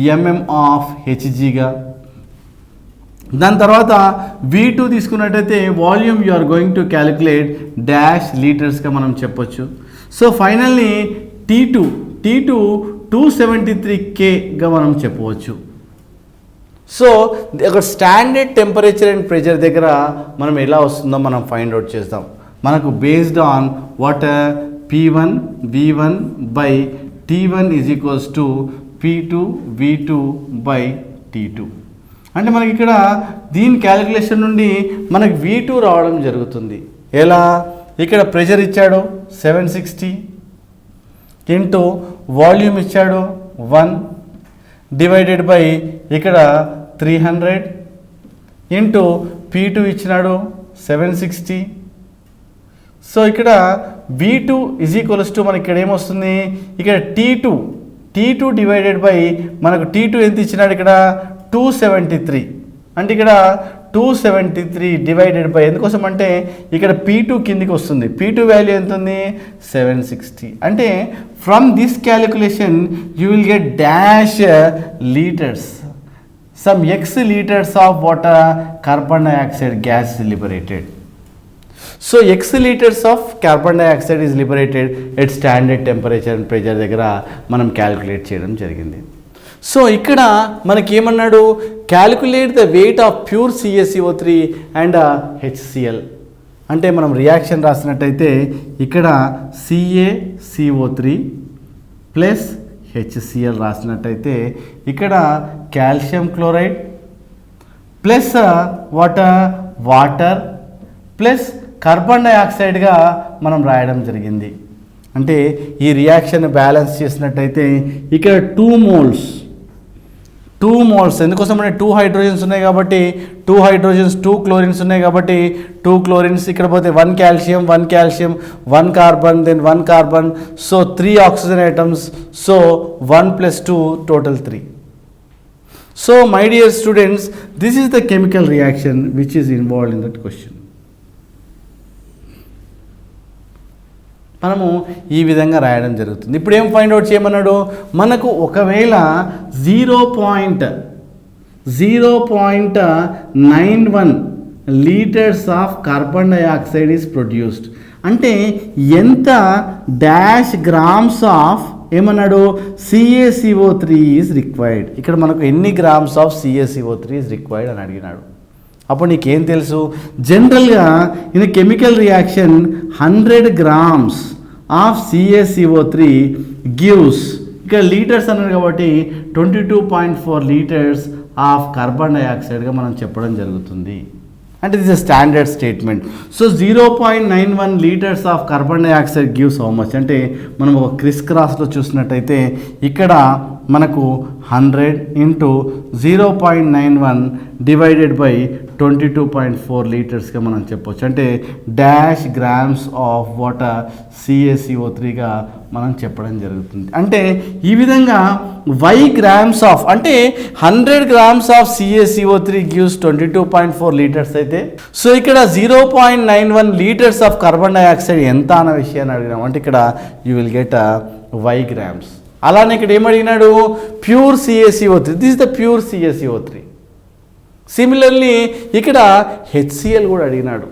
mm ఆఫ్ హెచ్జీగా. దాని తర్వాత V2 తీసుకున్నట్టయితే volume you are going to calculate dash లీటర్స్గా మనం చెప్పొచ్చు. సో ఫైనల్లీ T2 273Kగా మనం చెప్పవచ్చు. సో ఒక స్టాండర్డ్ టెంపరేచర్ అండ్ ప్రెషర్ దగ్గర మనం ఎలా వస్తుందో మనం ఫైండ్ అవుట్ చేద్దాం. మనకు based on water P1 V1/T1 is equals to P2 V2/T2. అంటే మనకి ఇక్కడ దీని క్యాలిక్యులేషన్ నుండి మనకి V2 రావడం జరుగుతుంది. ఎలా, ఇక్కడ ప్రెషర్ ఇచ్చాడు 760 ఇంటూ వాల్యూమ్ ఇచ్చాడు 1 డివైడెడ్ బై ఇక్కడ 300 ఇంటూ P2 ఇచ్చినాడు 760. సో ఇక్కడ V2 ఈజ్ ఈక్వల్స్ టు మనకి ఇక్కడ ఏమొస్తుంది, ఇక్కడ T2 డివైడెడ్ బై మనకు T2 ఎంత ఇచ్చినాడు ఇక్కడ 273. అంటే ఇక్కడ 273 డివైడెడ్ బై ఎందుకోసం అంటే ఇక్కడ P2 కిందికి వస్తుంది, P2 వాల్యూ ఎంత ఉంది 760. అంటే from this calculation you will get dash litres, some X litres of water carbon dioxide gas liberated. So X litres of carbon dioxide is liberated at standard temperature and pressure దగ్గర మనం calculate చేయడం జరిగింది. So ఇక్కడ మనకి ఏమన్నాడు, calculate the weight of pure CaCO3 and HCl. అంటే మనం reaction రాసినట్టయితే ఇక్కడ CaCO3 ప్లస్ HCl రాసినట్టయితే ఇక్కడ calcium chloride plus water plus carbon డైఆక్సైడ్గా మనం రాయడం జరిగింది. అంటే ఈ రియాక్షన్ బ్యాలెన్స్ చేసినట్టయితే ఇక్కడ 2 మోల్స్ ఎందుకోసం అంటే 2 హైడ్రోజన్స్ ఉన్నాయి కాబట్టి 2 హైడ్రోజన్స్ 2 క్లోరిన్స్ ఉన్నాయి కాబట్టి 2 క్లోరిన్స్ ఇక్కడ పోతే 1 calcium 1 carbon then 1 carbon, so 3 oxygen atoms, so 1 + 2 total 3. So my dear students, this is the chemical reaction which is involved in that question. మనము ఈ విధంగా రాయడం జరుగుతుంది. ఇప్పుడు ఏం ఫైండ్ అవుట్ చేయమన్నాడు, మనకు ఒకవేళ 0.91 litres of carbon dioxide is produced అంటే ఎంత డాష్ గ్రామ్స్ ఆఫ్ ఏమన్నాడు CaCO3 ఈజ్ రిక్వైర్డ్. ఇక్కడ మనకు ఎన్ని grams of CaCO3 is required అని అడిగినాడు. అప్పుడు నీకేం తెలుసు, జనరల్గా in chemical reaction 100 grams of CaCO3 gives, ఇక్కడ లీటర్స్ అన్నారు కాబట్టి 22.4 లీటర్స్ ఆఫ్ కార్బన్ డైఆక్సైడ్గా మనం చెప్పడం జరుగుతుంది. అంటే this is standard statement. So 0.91 litres of carbon dioxide gives how much అంటే మనం ఒక క్రాస్లో చూసినట్టయితే ఇక్కడ మనకు 100 × 0.91 డివైడెడ్ బై 22.4 లీటర్స్గా మనం చెప్పొచ్చు. అంటే డాష్ గ్రామ్స్ ఆఫ్ వాటర్ CaCO3గా మనం చెప్పడం జరుగుతుంది. అంటే ఈ విధంగా y గ్రామ్స్ ఆఫ్ అంటే 100 grams of CaCO3 gives 22.4 litres అయితే సో ఇక్కడ 0.91 లీటర్స్ ఆఫ్ కార్బన్ డైఆక్సైడ్ ఎంత అన్న విషయాన్ని అడిగినాం. అంటే ఇక్కడ you will get y grams. అలానే ఇక్కడ ఏమడిగినాడు pure CaCO3, this is the pure CaCO3. Similarly ఇక్కడ HCl కూడా అడిగినాడు.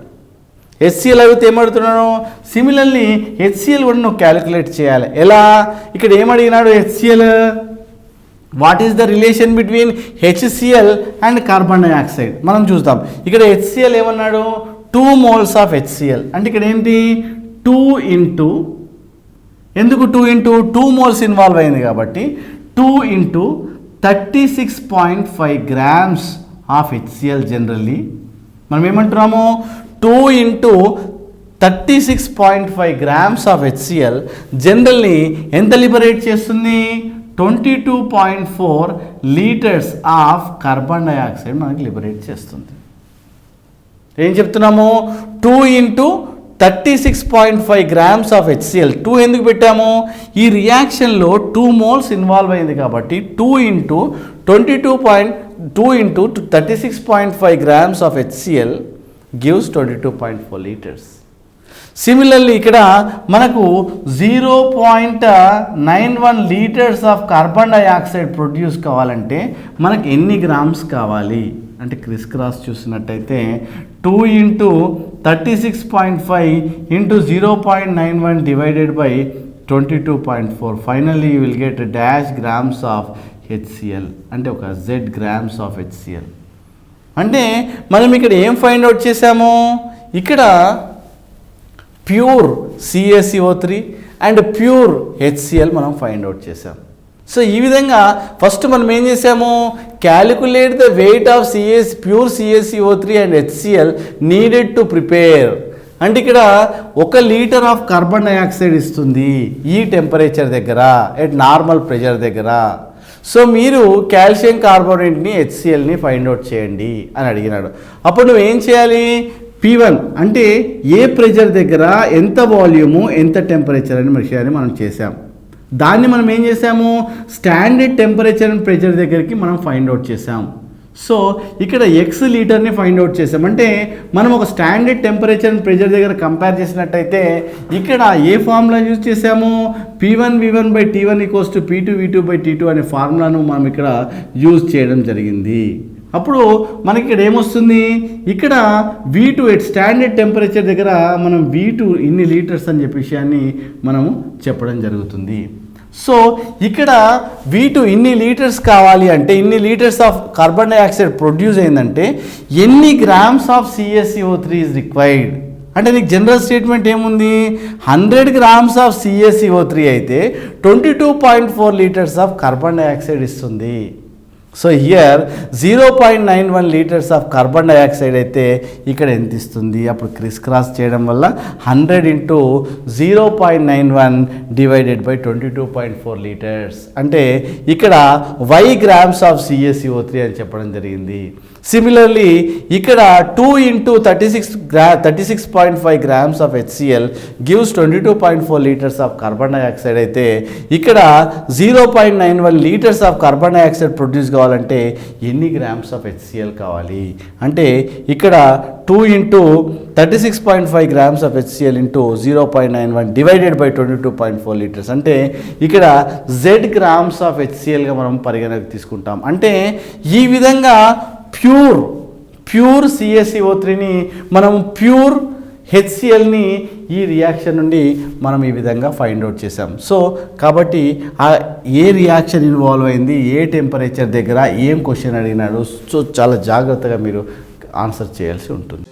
HCl అడిగితే ఏమడుతున్నాను సిమిలర్లీ HCl కూడా నువ్వు క్యాలిక్యులేట్ చేయాలి. ఎలా ఇక్కడ ఏమడిగినాడు HCl what is the relation between HCl and carbon dioxide మనం చూద్దాం. ఇక్కడ HCl ఏమన్నాడు 2 moles ఆఫ్ HCl. అంటే ఇక్కడ ఏంటి 2 ఇంటూ ఎందుకు 2 ఇంటూ 2 moles ఇన్వాల్వ్ అయింది కాబట్టి 2 into 36.5 grams of HCl. Generally మనం ఏమంటున్నాము 2 into 36.5 grams of HCl generally ఎంత లిబరేట్ చేస్తుంది 22.4 లీటర్స్ ఆఫ్ కార్బన్ డైఆక్సైడ్ మనకి లిబరేట్ చేస్తుంది. ఏం చెప్తున్నాము 2 ఇంటూ 36.5 grams ఆఫ్ HCl. 2 ఎందుకు పెట్టాము ఈ రియాక్షన్లో 2 moles ఇన్వాల్వ్ అయింది కాబట్టి 2 into 36.5 grams of HCl gives 22.4 litres. Similarly ఇక్కడ మనకు 0.91 litres of carbon dioxide produce కావాలంటే మనకు ఎన్ని గ్రామ్స్ కావాలి అంటే క్రిస్ క్రాస్ చూసినట్టయితే 2 into 36.5 into 0.91 divided by 22.4 finally you will get dash grams of HCl. అంటే ఒక Z గ్రామ్స్ ఆఫ్ HCl. అంటే మనం ఇక్కడ ఏం ఫైండ్ అవుట్ చేసాము ఇక్కడ pure CaCO3 and pure HCl మనం ఫైండ్ అవుట్ చేసాం. సో ఈ విధంగా ఫస్ట్ మనం ఏం చేసాము calculate the weight of pure CaCO3 and HCl needed to prepare. అంటే ఇక్కడ 1 లీటర్ ఆఫ్ కార్బన్ డైఆక్సైడ్ ఇస్తుంది ఈ టెంపరేచర్ దగ్గర ఎట్ నార్మల్ ప్రెషర్ దగ్గర. సో మీరు కాల్షియం కార్బోనేట్ని HClని ఫైండ్ అవుట్ చేయండి అని అడిగినాడు. అప్పుడు నువ్వు ఏం చేయాలి P1 అంటే ఏ ప్రెషర్ దగ్గర ఎంత వాల్యూము ఎంత టెంపరేచర్ అని విషయాన్ని మనం చేసాం. దాన్ని మనం ఏం చేసాము స్టాండర్డ్ టెంపరేచర్ అండ్ ప్రెషర్ దగ్గరికి మనం ఫైండ్ అవుట్ చేసాం. సో ఇక్కడ X లీటర్ని ఫైండ్ అవుట్ చేసాం. అంటే మనం ఒక స్టాండర్డ్ టెంపరేచర్ అండ్ ప్రెషర్ దగ్గర కంపేర్ చేసినట్టయితే ఇక్కడ ఏ ఫార్ములా యూజ్ చేసాము P1V1/T1 = P2V2/T2 అనే ఫార్ములాను మనం ఇక్కడ యూజ్ చేయడం జరిగింది. అప్పుడు మనకి ఇక్కడ ఏమొస్తుంది ఇక్కడ V2 ఎట్ స్టాండర్డ్ టెంపరేచర్ దగ్గర మనం V2 ఇన్ని లీటర్స్ అని చెప్పే విషయాన్ని మనము చెప్పడం జరుగుతుంది. సో ఇక్కడ V2 ఇన్ని లీటర్స్ కావాలి అంటే ఇన్ని litres of carbon dioxide produce అయిందంటే ఎన్ని grams of CaCO3 is required. అంటే నీకు జనరల్ స్టేట్మెంట్ ఏముంది 100 grams ఆఫ్ CaCO3 అయితే 22.4 లీటర్స్ ఆఫ్ కార్బన్ డైఆక్సైడ్ ఇస్తుంది. So here 0.91 litres of carbon dioxide అయితే ఇక్కడ ఎంత ఇస్తుంది అప్పుడు క్రిస్ క్రాస్ చేయడం వల్ల 100 ఇంటూ 0.91 డివైడెడ్ బై 22.4 లీటర్స్ అంటే ఇక్కడ y గ్రామ్స్ ఆఫ్ CaCO3 అని చెప్పడం జరిగింది. సిమిలర్లీ ఇక్కడ 2 into 36.5 grams of HCl gives 22.4 litres of carbon dioxide అయితే ఇక్కడ 0.91 litres of carbon dioxide produce కావాలంటే ఎన్ని గ్రామ్స్ ఆఫ్ HCl కావాలి అంటే ఇక్కడ 2 into 36.5 grams of HCl into 0.91 divided by 22.4 litres అంటే ఇక్కడ Z గ్రామ్స్ ఆఫ్ HClగా మనం పరిగణనకు తీసుకుంటాం. అంటే ఈ విధంగా ప్యూర్ CaCO3ని మనం ప్యూర్ HClని ఈ రియాక్షన్ నుండి మనం ఈ విధంగా ఫైండ్ అవుట్ చేసాం. సో కాబట్టి ఏ రియాక్షన్ ఇన్వాల్వ్ అయింది ఏ టెంపరేచర్ దగ్గర ఏం క్వశ్చన్ అడిగినాడు సో చాలా జాగ్రత్తగా మీరు ఆన్సర్ చేయాల్సి ఉంటుంది.